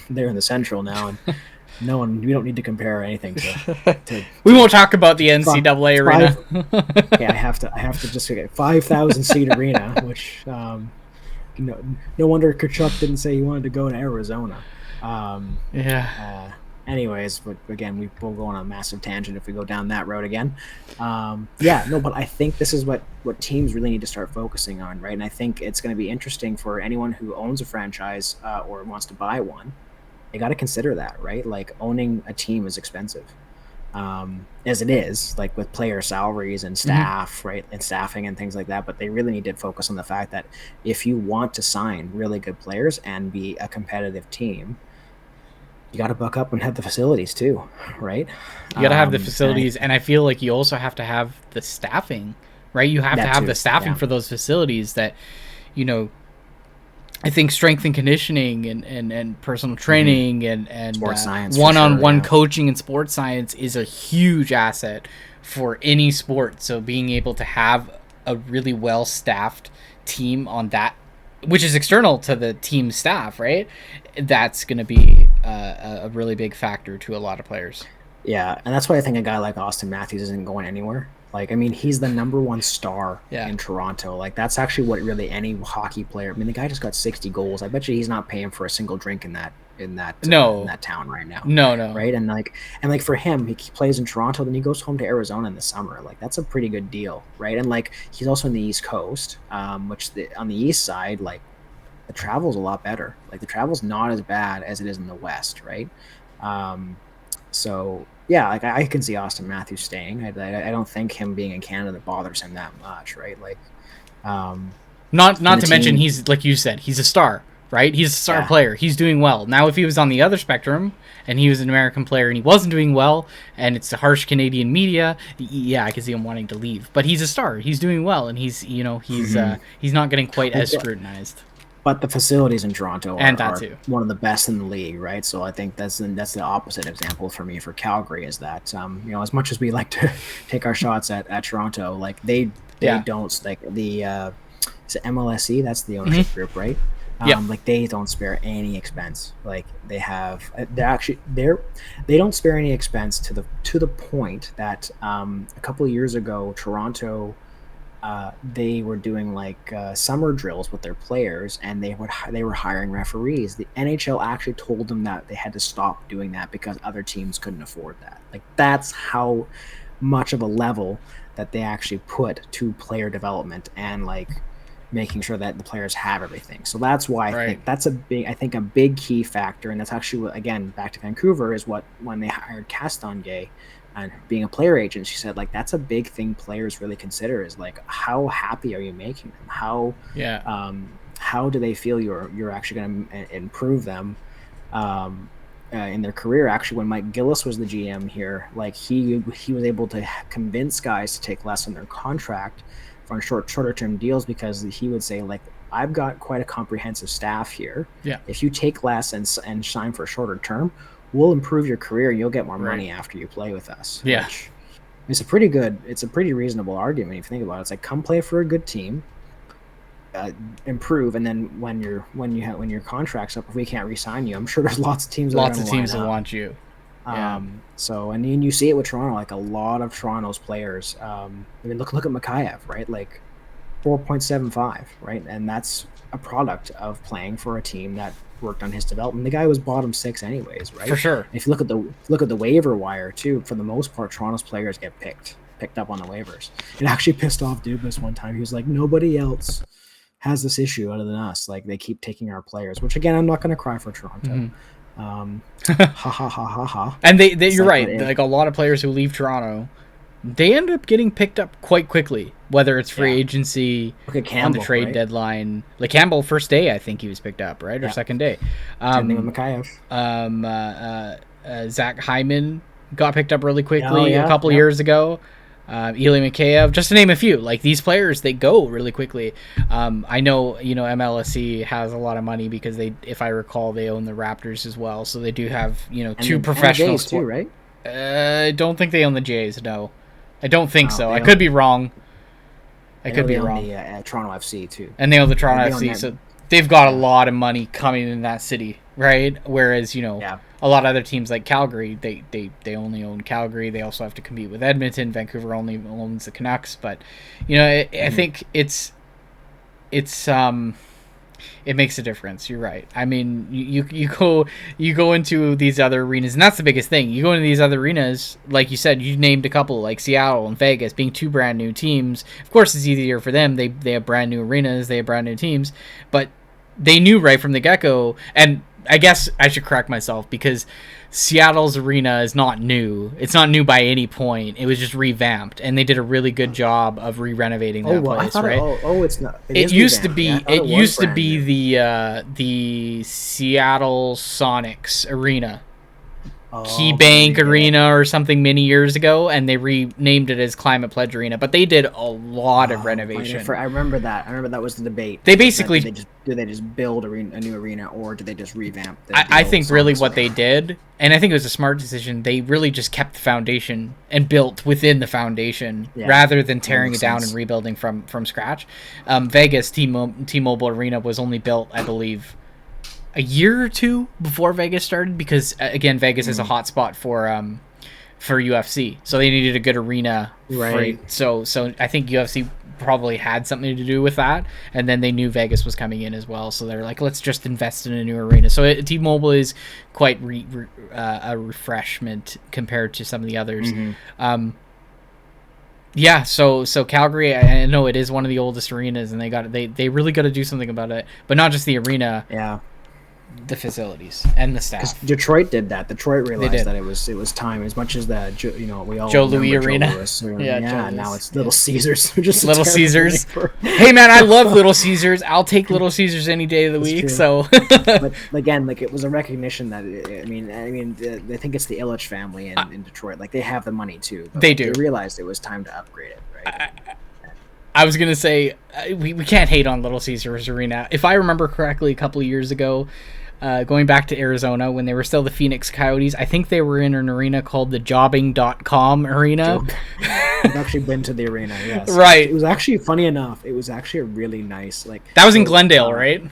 they're in the Central now, and we don't need to compare anything to we won't talk about the NCAA arena. I have to just get 5,000 seat arena, which no wonder Kachuk didn't say he wanted to go to Arizona. Anyways, but again, we'll go on a massive tangent if we go down that road again. But I think this is what teams really need to start focusing on, right? And I think it's going to be interesting for anyone who owns a franchise or wants to buy one. They got to consider that, right? Like, owning a team is expensive, as it is, like with player salaries and staff, right, and staffing and things like that. But they really need to focus on the fact that if you want to sign really good players and be a competitive team, you got to buck up and have the facilities too, right? You got to have the facilities, and I feel like you also have to have the staffing, right? You have to have the staffing for those facilities that, you know, I think strength and conditioning and personal training and sports science, one-on-one coaching and sports science is a huge asset for any sport. So being able to have a really well-staffed team on that, which is external to the team staff, right? That's going to be a really big factor to a lot of players. Yeah, and that's why I think a guy like Austin Matthews isn't going anywhere. Like, I mean, he's the number one star in Toronto. Like, that's actually what really any hockey player. I mean, the guy just got 60 goals. I bet you he's not paying for a single drink in that town right now. No. Right? And for him, he plays in Toronto, then he goes home to Arizona in the summer. Like, that's a pretty good deal, right? And like, he's also on the East Coast, on the East side, like, the travel's a lot better. Like, the travel's not as bad as it is in the West, right? So yeah, like, I can see Austin Matthews staying. I don't think him being in Canada bothers him that much, right? Like, not to mention, he's, like you said, he's a star, right? He's a star player. He's doing well. Now, if he was on the other spectrum and he was an American player and he wasn't doing well, and it's the harsh Canadian media, I can see him wanting to leave. But he's a star. He's doing well, and he's not getting quite as scrutinized. But the facilities in Toronto are one of the best in the league, right? So I think that's the opposite example for me for Calgary, is that as much as we like to take our shots at Toronto, like they don't, like the is it MLSE, that's the ownership group, right? Like, they don't spare any expense. Like, they don't spare any expense to the point that a couple of years ago, Toronto, they were doing like summer drills with their players, and they were hiring referees. The NHL actually told them that they had to stop doing that because other teams couldn't afford that. Like, that's how much of a level that they actually put to player development and like making sure that the players have everything. So that's why I think that's a big key factor. And that's actually, again, back to Vancouver, is when they hired Castonguay and being a player agent, she said, like, that's a big thing players really consider, is like, how happy are you making them? How do they feel you're actually going to improve them? in their career. Actually, when Mike Gillis was the GM here, like he was able to convince guys to take less on their contract on shorter term deals, because he would say, like, I've got quite a comprehensive staff here. Yeah. If you take less and sign for a shorter term, we'll improve your career. You'll get more money after you play with us. Yeah. Which it's a pretty reasonable argument if you think about it. It's like, come play for a good team, improve, and then when your contract's up, if we can't re-sign you, I'm sure there's lots of teams that want you. Yeah. So, and you see it with Toronto, like a lot of Toronto's players. I mean, look at Mikheyev, right? Like 4.75, right? And that's a product of playing for a team that worked on his development. The guy was bottom 6 anyways, right? For sure. If you look at the waiver wire too, for the most part, Toronto's players get picked up on the waivers. It actually pissed off Dubas one time. He was like, nobody else has this issue other than us. Like, they keep taking our players, which again, I'm not going to cry for Toronto. Mm-hmm. Ha ha ha ha ha. And you're right. Like, a lot of players who leave Toronto, they end up getting picked up quite quickly, whether it's free agency, Campbell, on the trade deadline. Like Campbell, first day, I think he was picked up, right? Or second day. Same thing with Mikheyev. Zach Hyman got picked up really quickly a couple years ago. Eli Mikheyev, just to name a few. Like, these players, they go really quickly. I know, MLSE has a lot of money because they, if I recall, they own the Raptors as well. So they do have, two professionals too, right? I don't think they own the Jays. No, I don't think so. I could be wrong. I could be wrong. The Toronto FC too, and they own the Toronto FC. So they've got a lot of money coming in that city, right? Whereas, a lot of other teams like Calgary, they only own Calgary. They also have to compete with Edmonton. Vancouver only owns the Canucks. But, I think it makes a difference. You're right. I mean, you go into these other arenas, and that's the biggest thing. You go into these other arenas, like you said, you named a couple, like Seattle and Vegas, being two brand new teams. Of course, it's easier for them. They have brand new arenas, they have brand new teams, but they knew right from the get-go. And I guess I should correct myself, because Seattle's arena is not new. It's not new by any point. It was just revamped, and they did a really good job of re-renovating that place, right? It's not. It used to be. It used to be the Seattle Sonics arena, KeyBank Arena or something many years ago, and they renamed it as Climate Pledge Arena. But they did a lot of renovation. I remember that. That was the debate. They basically do they just build a new arena, or do they just revamp? I think really what they did, and I think it was a smart decision, they really just kept the foundation and built within the foundation rather than tearing it down and rebuilding from scratch. Vegas T-Mobile Arena was only built, I believe, a year or two before Vegas started, because again, Vegas is a hot spot for UFC, so they needed a good arena. Right. So I think UFC probably had something to do with that, and then they knew Vegas was coming in as well, so they're like, let's just invest in a new arena. So T-Mobile is quite a refreshment compared to some of the others. So Calgary, I know it is one of the oldest arenas, and they really got to do something about it, but not just the arena. The facilities and the staff. Detroit did that. Detroit realized that it was time. As much as that, we all Joe Louis Arena. Now it's Little Caesars. Just Little Caesars. Hey man, I love Little Caesars. I'll take Little Caesars any day of the week. True. So, but again, like, it was a recognition that I think it's the Ilitch family in Detroit. Like, they have the money too. They do. They realized it was time to upgrade it. Right. I was gonna say we can't hate on Little Caesars Arena. If I remember correctly, a couple of years ago, going back to Arizona when they were still the Phoenix Coyotes, I think they were in an arena called the Jobbing.com Arena. I've actually been to the arena. Yes, right. It was actually, funny enough, it was actually a really nice, like, that was in Glendale, right?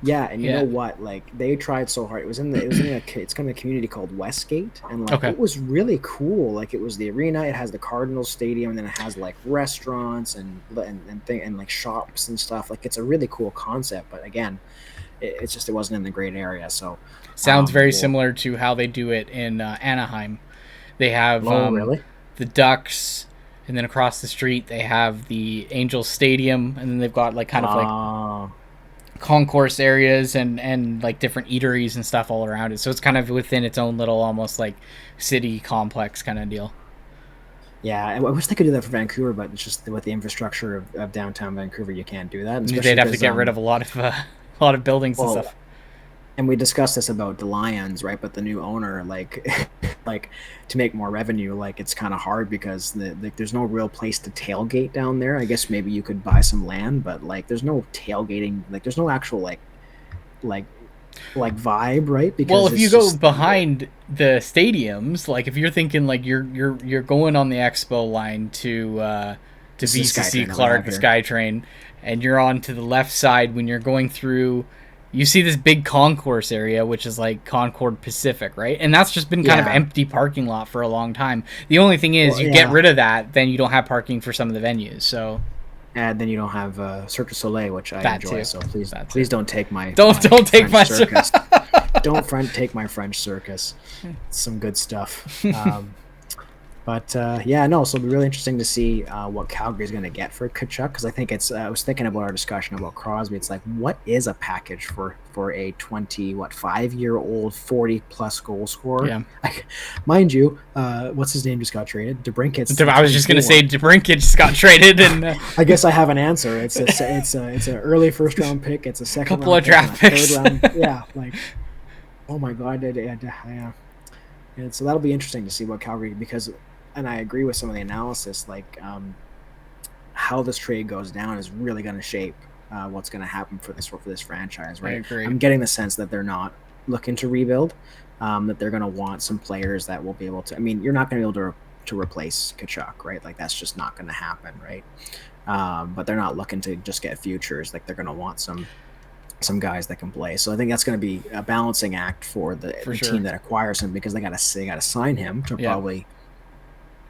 Yeah, and you know what? Like, they tried so hard. It's kind of a community called Westgate, and it was really cool. Like, it was the arena. It has the Cardinals Stadium, and then it has like restaurants and like shops and stuff. Like, it's a really cool concept. But again, it wasn't in the great area. So sounds very similar to how they do it in Anaheim. They have the Ducks, and then across the street they have the Angels Stadium, and then they've got like kind of like concourse areas and like different eateries and stuff all around it. So it's kind of within its own little almost like city complex kind of deal. Yeah, I wish they could do that for Vancouver, but it's just with the infrastructure of downtown Vancouver, you can't do that. They'd have to get rid of a lot of buildings and stuff. And we discussed this about the Lions, right? But the new owner, like, like to make more revenue, like it's kind of hard because there's no real place to tailgate down there. I guess maybe you could buy some land, but like there's no tailgating, like there's no actual like like vibe, right? Because Well, if you it's go just behind the stadiums, like if you're thinking like you're going on the Expo line to This is the VCC SkyTrain that we Clark, have the here. SkyTrain, and you're on to the left side when you're going through. You see this big concourse area, which is like Concord Pacific, right? And that's just been kind of Yeah. empty parking lot for a long time. The only thing is, Well, you get yeah. rid of that, then you don't have parking for some of the venues. So And then you don't have Cirque du Soleil, which I That enjoy. too. So please, That please too. don't take my Don't take French my circus. Don't take my French circus. It's some good stuff. But yeah, no. So it'll be really interesting to see what Calgary's going to get for Kachuk, because I think it's. I was thinking about our discussion about Crosby. It's like, what is a package for a 5-year-old 40+ goal scorer? Yeah. Like, mind you, what's his name just got traded? DeBrinket's. I was just gonna 24. say DeBrincat just got traded, and I guess I have an answer. It's an early first round pick. It's a second Couple round of draft pick and a picks. third round. Yeah, like, oh my god, yeah. And so that'll be interesting to see what Calgary, because, and I agree with some of the analysis, like how this trade goes down is really going to shape what's going to happen for this franchise, right? I agree. I'm getting the sense that they're not looking to rebuild, that they're going to want some players that will be able to. I mean, you're not going to be able to replace Kachuk, right? Like that's just not going to happen, right? But they're not looking to just get futures. Like they're going to want some guys that can play. So I think that's going to be a balancing act for the sure. team that acquires him, because they got to sign him to Yeah. probably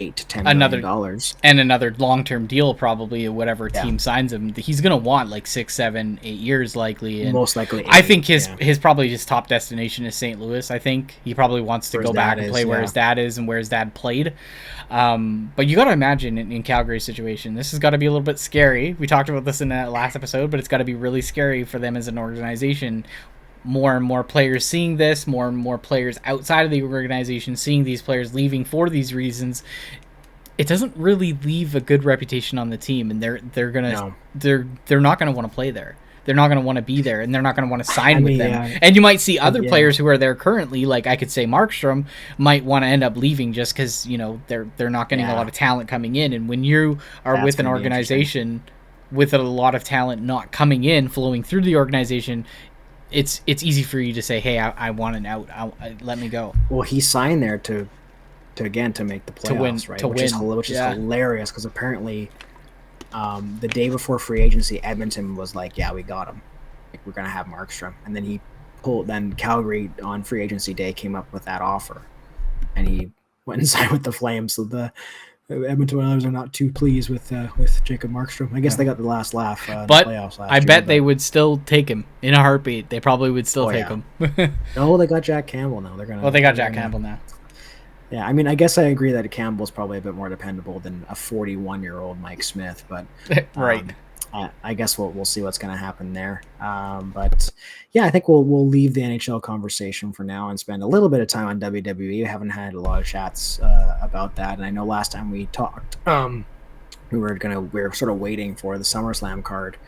$8 to $10 Another- million. and another long-term deal probably, whatever Yeah. team signs him. He's gonna want like 6, 7, 8 years likely. And Most likely. I think his yeah. his probably his top destination is St. Louis. I think he probably wants to Where go his back dad and play is, where yeah. his dad is and where his dad played. But you got to imagine in Calgary's situation, this has got to be a little bit scary. We talked about this in that last episode, but it's got to be really scary for them as an organization. More and more players seeing this, more and more players outside of the organization seeing these players leaving for these reasons. It doesn't really leave a good reputation on the team, and they're not gonna want to play there. They're not gonna want to be there, and they're not gonna want to sign with them. Yeah. And you might see other Yeah. players who are there currently, like I could say Markstrom, might want to end up leaving just because they're not getting a Yeah. lot of talent coming in. And when you are That's with an gonna be organization with a lot of talent not coming in, flowing through the organization, it's easy for you to say, "Hey, I want an out. Let me go." Well, he signed there to make the playoffs, To win- right? to which is win. which is Yeah. hilarious, because apparently, the day before free agency, Edmonton was like, "Yeah, we got him. Like, we're gonna have Markstrom," and then then Calgary on free agency day came up with that offer, and he went and signed with the Flames. So the Edmonton Oilers are not too pleased with Jacob Markstrom. I guess they got the last laugh in But the playoffs last I year, bet they but- would still take him in a heartbeat. They probably would still Oh, take yeah. him. No, they got Jack Campbell now. They're gonna. Well, they got they're Jack gonna- Campbell now. Yeah, I mean, I guess I agree that Campbell's probably a bit more dependable than a 41-year-old Mike Smith, but Right. I guess we'll see what's going to happen there. But yeah, I think we'll leave the NHL conversation for now and spend a little bit of time on WWE. We haven't had a lot of chats about that, and I know last time we talked, we were sort of waiting for the SummerSlam card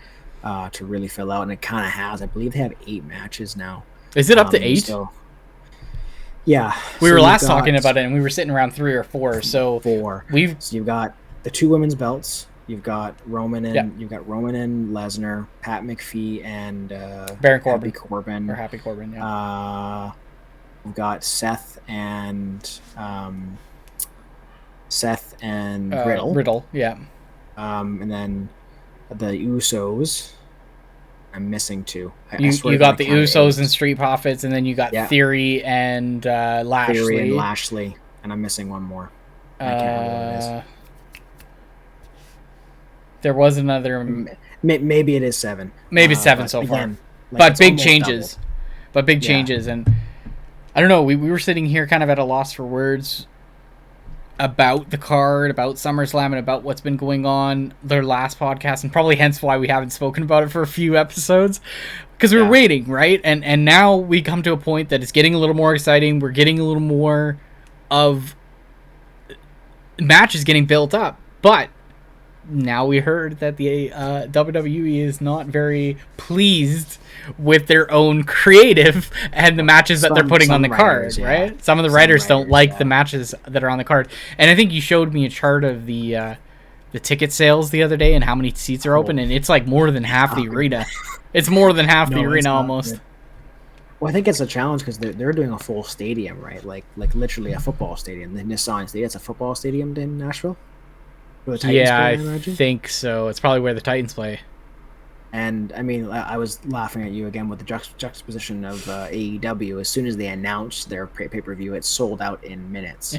to really fill out, and it kind of has. I believe they have 8 matches now. Is it up to 8? So, yeah, We so were you've last talking got about it, and we were sitting around 3 or 4. So 4. we've So you've got the 2 women's belts. You've got Roman and Yeah. you've got Roman and Lesnar, Pat McPhee and Baron Happy Corbin. Corbin. Or Happy Corbin, yeah. We've got Seth and Riddle. Riddle, yeah. And then the Usos. I'm missing 2. I You swear got to the God, I counted Usos 8. and Street Profits, and then you got Yeah. Theory and Lashley. Theory and Lashley, and I'm missing one more. I can't remember what it is. There was another, Maybe it is 7. maybe 7 but so far. again, like, But it's big almost changes. doubled. But big Yeah. changes. And I don't know, we were sitting here kind of at a loss for words about the card, about SummerSlam, and about what's been going on their last podcast, and probably hence why we haven't spoken about it for a few episodes, because we were Yeah. waiting, right? And now we come to a point that it's getting a little more exciting. We're getting a little more of matches getting built up, but now we heard that the WWE is not very pleased with their own creative and the matches that they're putting on the writers, card, right? Some of the writers don't like the matches that are on the card. And I think you showed me a chart of the ticket sales the other day and how many seats are open, and it's like more than half the arena. It's more than half the arena almost. Good. Well, I think it's a challenge because they're doing a full stadium, right? Like literally a football stadium. The Nissan Stadium, it's a football stadium in Nashville. Yeah, I think so. It's probably where the Titans play. And I mean, I was laughing at you again with the juxtaposition of AEW. As soon as they announced their pay-per-view, it sold out in minutes.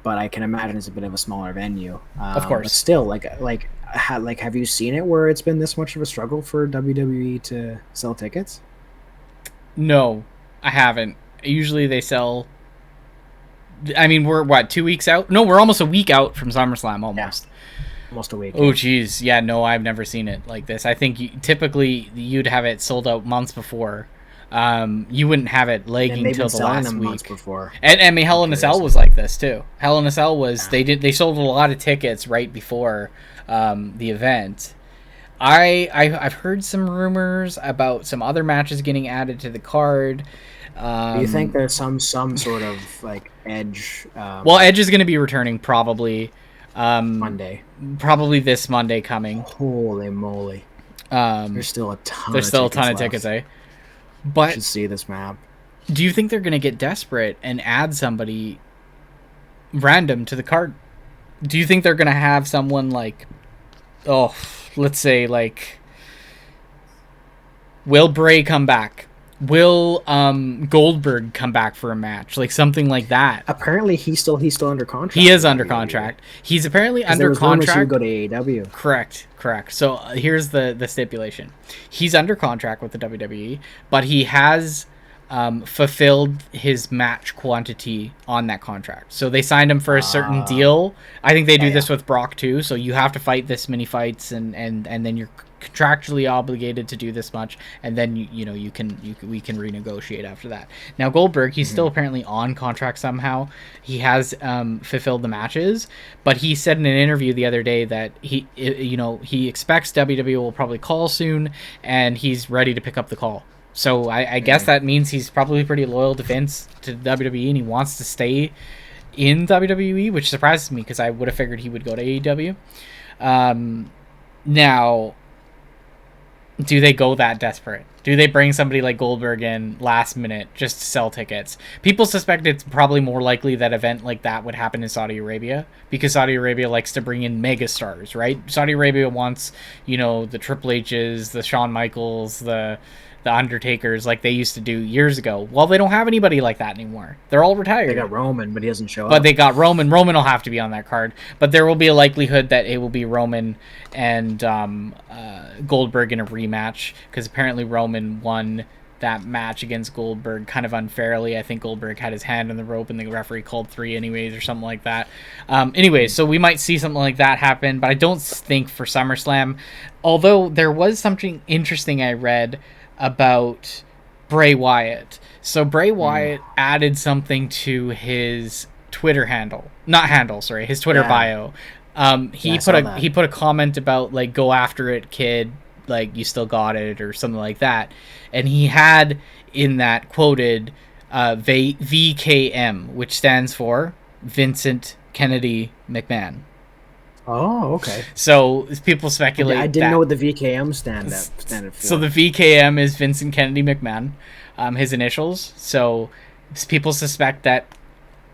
But I can imagine it's a bit of a smaller venue. Of course. But still, have you seen it where it's been this much of a struggle for WWE to sell tickets? No, I haven't. Usually they sell. I mean, we're what, 2 weeks out? No, we're almost a week out from SummerSlam, almost. Yeah. Almost a week. Oh, geez. Yeah, no, I've never seen it like this. I think typically you'd have it sold out months before. You wouldn't have it legging till the last week. Months before. And I mean, Hell in a Cell was like this too. Hell in a Cell was they sold a lot of tickets right before the event. I've heard some rumors about some other matches getting added to the card. Do you think there's some sort of like Edge? Well, Edge is going to be returning probably Monday. Probably this Monday coming. Holy moly! There's still a ton. There's still a ton of tickets, eh? But you should see this map. Do you think they're going to get desperate and add somebody random to the card? Do you think they're going to have someone like, let's say like, will Bray come back? Will Goldberg come back for a match? Like something like that. Apparently he's still under contract. He is under contract. He's apparently under contract. He would go to AEW. Correct. So here's the stipulation. He's under contract with the WWE, but he has fulfilled his match quantity on that contract. So they signed him for a certain deal. I think they do this with Brock too. So you have to fight this many fights and then you're contractually obligated to do this much, and then we can renegotiate after that. Now Goldberg, he's still apparently on contract somehow. He has fulfilled the matches, but he said in an interview the other day that he expects WWE will probably call soon, and he's ready to pick up the call. So I guess that means he's probably pretty loyal to Vince, to WWE, and he wants to stay in WWE, which surprises me because I would have figured he would go to AEW. Now, do they go that desperate? Do they bring somebody like Goldberg in last minute just to sell tickets? People suspect it's probably more likely that event like that would happen in Saudi Arabia, because Saudi Arabia likes to bring in megastars, right? Saudi Arabia wants, the Triple H's, the Shawn Michaels, the Undertakers, like they used to do years ago. Well, they don't have anybody like that anymore. They're all retired. They got Roman, but he doesn't show up. But they got Roman. Roman will have to be on that card. But there will be a likelihood that it will be Roman and Goldberg in a rematch, because apparently Roman won that match against Goldberg kind of unfairly. I think Goldberg had his hand on the rope and the referee called 3 anyways or something like that. Anyways, so we might see something like that happen, but I don't think for SummerSlam. Although there was something interesting I read about Bray Wyatt. So Bray Wyatt added something to his Twitter his Twitter bio. He put a comment about like, go after it, kid, like you still got it, or something like that. And he had in that quoted VKM, which stands for Vincent Kennedy McMahon. Oh, okay. So people speculate. I didn't know what the VKM stand for. So the VKM is Vincent Kennedy McMahon, his initials. So people suspect that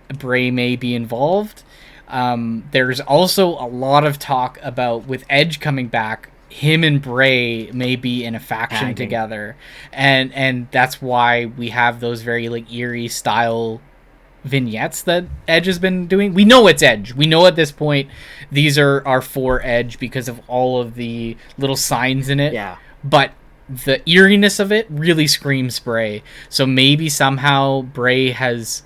Bray may be involved. There's also a lot of talk about, with Edge coming back, him and Bray may be in a faction together, and that's why we have those very like eerie style vignettes that Edge has been doing. We know it's Edge. We know at this point these are for Edge because of all of the little signs in it. Yeah. But the eeriness of it really screams Bray. So maybe somehow Bray has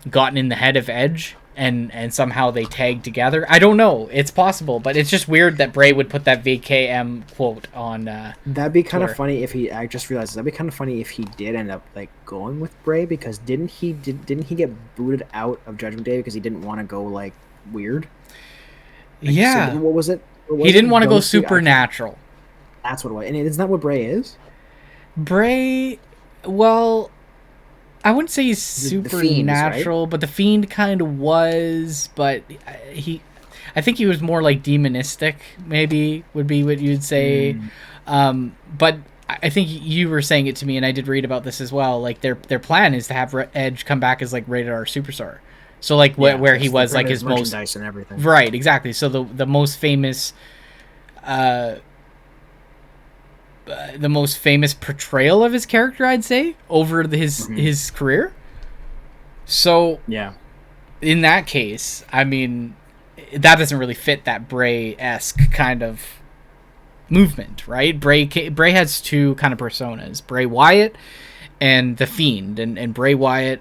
gotten in the head of Edge and somehow they tag together. I don't know. It's possible, but it's just weird that Bray would put that VKM quote on that'd be kind Twitter. Of funny if I just realized that'd be kind of funny if he did end up like going with Bray, because didn't he get booted out of Judgment Day because he didn't want to go like weird? Yeah. So what was it? He didn't want to go Ghosty? supernatural. That's what it was. And isn't that what Bray is? Bray, well, I wouldn't say he's The Fiends, supernatural, but the Fiend kind of was, but I think he was more like demonistic, maybe, would be what you'd say. But I think you were saying it to me, and I did read about this as well. Like, their plan is to have Edge come back as, like, Rated R Superstar. So, like, where he was, like, his most... merchandise and everything. Right, exactly. So the most famous... the most famous portrayal of his character, I'd say, over his career. So, yeah, in that case, I mean, that doesn't really fit that Bray-esque kind of movement, right? Bray has two kind of personas, Bray Wyatt and the Fiend, and Bray Wyatt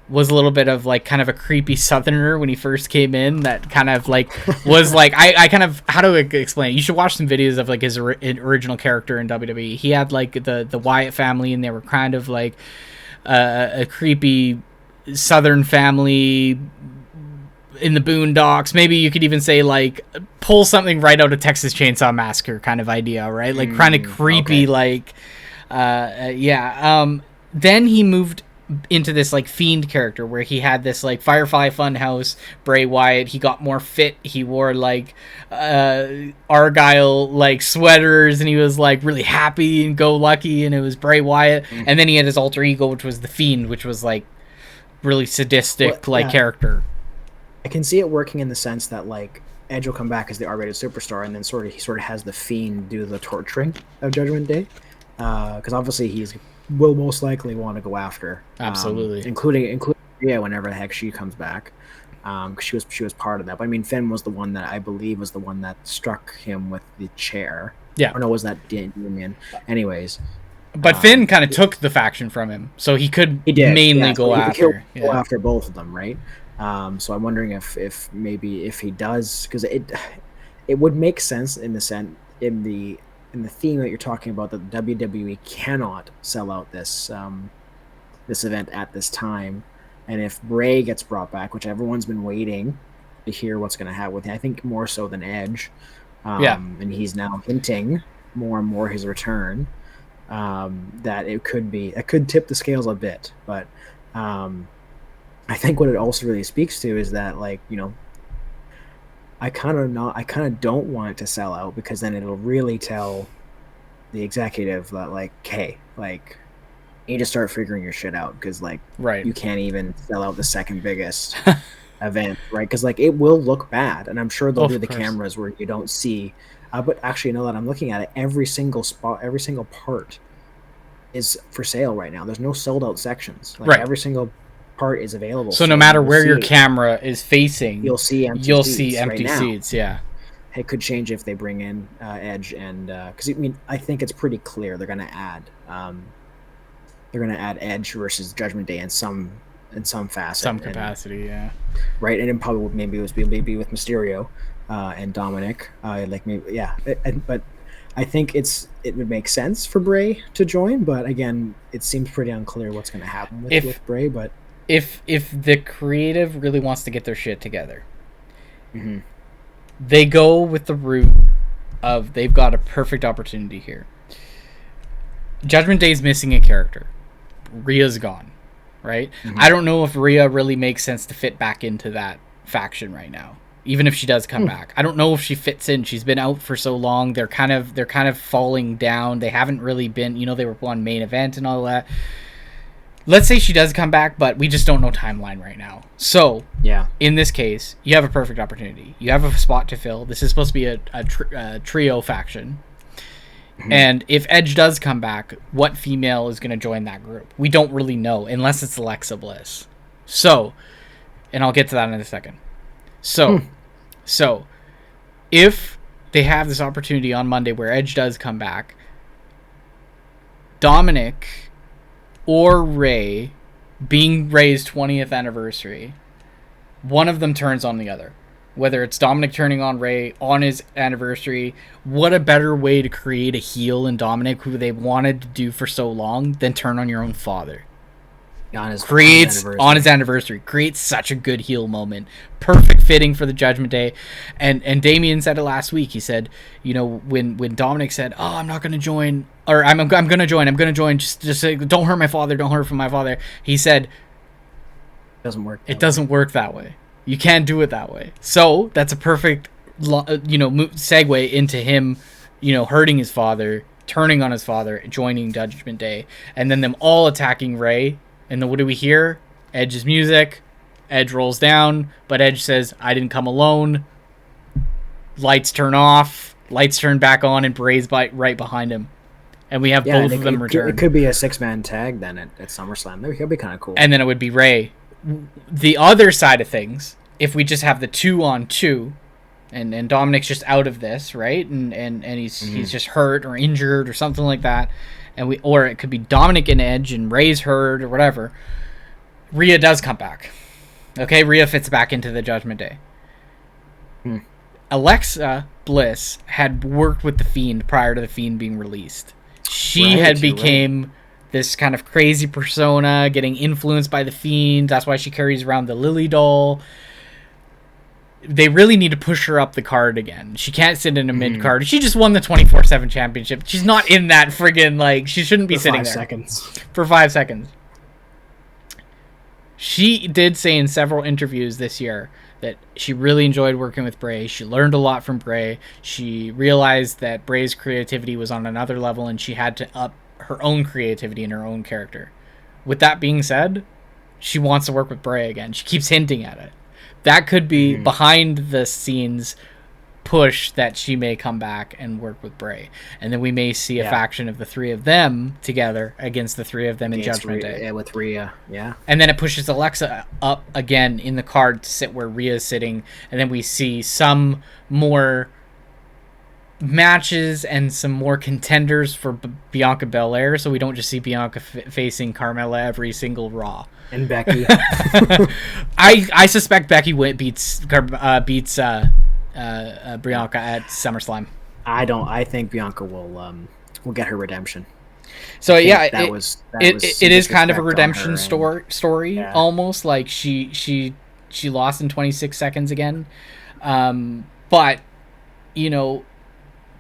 was a little bit of like kind of a creepy southerner when he first came in, that kind of like was like I kind of, how do I explain it? You should watch some videos of like his original character in WWE. He had like the Wyatt family, and they were kind of like a creepy southern family in the boondocks. Maybe you could even say like pull something right out of Texas Chainsaw Massacre kind of idea, right? Like kind of creepy, okay. Like then he moved into this like Fiend character where he had this like Firefly Funhouse Bray Wyatt. He got more fit. He wore like Argyle like sweaters, and he was like really happy and go lucky, and it was Bray Wyatt. And then he had his alter ego, which was the Fiend, which was like really sadistic character. I can see it working in the sense that like Edge will come back as the R-rated superstar, and then he sort of has the Fiend do the torturing of Judgment Day, because obviously will most likely want to go after, absolutely, including whenever the heck she comes back, because she was part of that. But I mean, Finn was the one that I believe was the one that struck him with the chair. Yeah, or no, was that Damien? Anyways, but Finn kind of took the faction from him, so he could mainly go after both of them, right? So I'm wondering if he does, because it would make sense in the theme that you're talking about, that WWE cannot sell out this event at this time, and if Bray gets brought back, which everyone's been waiting to hear what's going to happen with him, I think more so than Edge, and he's now hinting more and more his return, that it could tip the scales a bit, but I think what it also really speaks to is that, like, you know, I kind of don't want it to sell out, because then it'll really tell the executive that, like, hey, like, you need to start figuring your shit out, because, like, you can't even sell out the second biggest event, right? Because, like, it will look bad, and I'm sure they'll do the cameras where you don't see. But actually, now that I'm looking at it, every single spot, every single part is for sale right now. There's no sold out sections. Like, every single part is available. So no matter where your camera is facing, you'll see empty seats. Yeah, it could change if they bring in Edge, and because I mean, I think it's pretty clear they're going to add Edge versus Judgment Day in some facet, some capacity, right. And then probably maybe with Mysterio and Dominic, but I think it would make sense for Bray to join, but again, it seems pretty unclear what's going to happen with Bray. But if the creative really wants to get their shit together, they go with the route of they've got a perfect opportunity here. Judgment Day's missing a character. Rhea's gone, right? I don't know if Rhea really makes sense to fit back into that faction right now. Even if she does come back, I don't know if she fits in. She's been out for so long. They're kind of falling down. They haven't really been, they were on main event and all that. Let's say she does come back, but we just don't know timeline right now. So, in this case, you have a perfect opportunity. You have a spot to fill. This is supposed to be a trio faction. And if Edge does come back, what female is going to join that group? We don't really know, unless it's Alexa Bliss. So, and I'll get to that in a second. So if they have this opportunity on Monday where Edge does come back, Dominic or Ray, being Ray's 20th anniversary, one of them turns on the other. Whether it's Dominic turning on Ray on his anniversary, what a better way to create a heel in Dominic, who they wanted to do for so long, than turn on your own father. on his anniversary creates such a good heel moment, perfect fitting for the Judgment Day. And Damian said it last week. He said, you know, when Dominic said, "Oh, I'm not going to join," or I'm going to join, just don't hurt my father, don't hurt my father. He said, it doesn't work that way. You can't do it that way. So that's a perfect segue into him, you know, hurting his father, turning on his father, joining Judgment Day, and then them all attacking Ray. And then what do we hear? Edge's music. Edge rolls down, but Edge says, "I didn't come alone." Lights turn off. Lights turn back on, and Bray's right behind him. And we have both of them return. It could be a 6-man tag then at SummerSlam. That would be kind of cool. And then it would be Ray. The other side of things, if we just have the 2-on-2, and Dominic's just out of this, right? And he's just hurt or injured or something like that. Or it could be Dominic and Edge and Ray's hurt or whatever. Rhea does come back. Okay, Rhea fits back into the Judgment Day. Alexa Bliss had worked with The Fiend prior to The Fiend being released. She had became this kind of crazy persona, getting influenced by The Fiend. That's why she carries around the Lily doll. They really need to push her up the card again. She can't sit in a mid card. She just won the 24/7 championship. She's not in that friggin' like she shouldn't be sitting there for 5 seconds. She did say in several interviews this year that she really enjoyed working with Bray. She learned a lot from Bray. She realized that Bray's creativity was on another level, and she had to up her own creativity in her own character. With that being said, she wants to work with Bray again. She keeps hinting at it. That could be behind the scenes push that she may come back and work with Bray. And then we may see a faction of the three of them together against the three of them in Judgment Day. Yeah, with Rhea, yeah. And then it pushes Alexa up again in the card to sit where Rhea's sitting. And then we see some more matches and some more contenders for Bianca Belair, so we don't just see Bianca facing Carmella every single Raw. And Becky. I suspect Becky beats Bianca at SummerSlam. I think Bianca will get her redemption. So yeah, it is kind of a redemption story yeah. Almost like she lost in 26 seconds again, but you know,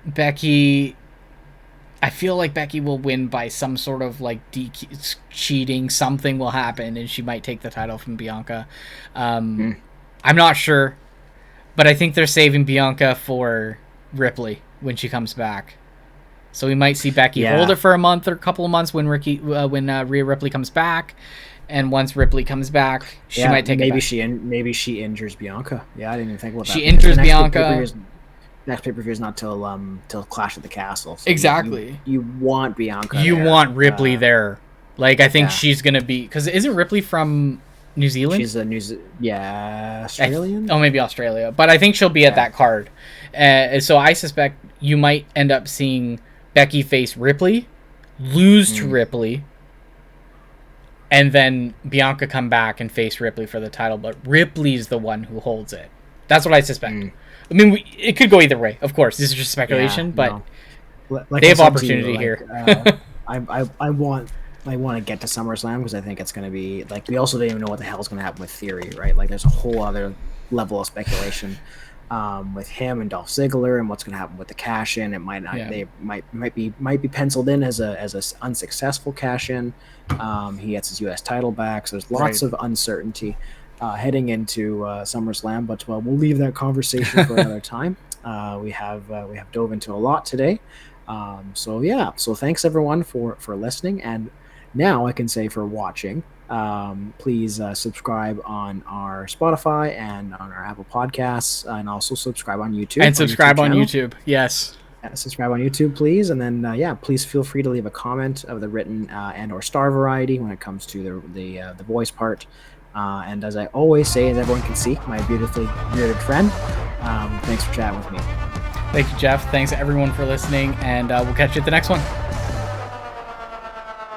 Becky, I feel like Becky will win by some sort of like cheating. Something will happen, and she might take the title from Bianca. I'm not sure, but I think they're saving Bianca for Ripley when she comes back. So we might see Becky hold it for a month or a couple of months when Rhea Ripley comes back, and once Ripley comes back, she might take it back. Maybe she injures Bianca. Yeah, I didn't even think about that. She injures Bianca. Next pay-per-view is not till Clash at the Castle. So exactly. You want Bianca. You want Ripley there. Like, I think she's going to be... Because isn't Ripley from New Zealand? She's a Australian? Maybe Australia. But I think she'll be at that card. So I suspect you might end up seeing Becky face Ripley, lose to Ripley, and then Bianca come back and face Ripley for the title. But Ripley's the one who holds it. That's what I suspect. I mean, it could go either way, of course. This is just speculation, but they have opportunity here. I want to get to SummerSlam because I think it's going to be like we also don't even know what the hell is going to happen with Theory, right? Like there's a whole other level of speculation with him and Dolph Ziggler and what's going to happen with the cash in. It might not. They might be penciled in as a unsuccessful cash in. He gets his U.S. title back, so there's lots of uncertainty heading into SummerSlam, but we'll leave that conversation for another time. We have dove into a lot today. So thanks everyone for listening, and now I can say for watching. Please subscribe on our Spotify and on our Apple Podcasts, and also subscribe on YouTube. And subscribe on YouTube, yes. Subscribe on YouTube, please, and then please feel free to leave a comment of the written and or star variety when it comes to the voice part. And as I always say, as everyone can see, my beautifully bearded friend. Thanks for chatting with me. Thank you, Jeff. Thanks everyone for listening, and we'll catch you at the next one.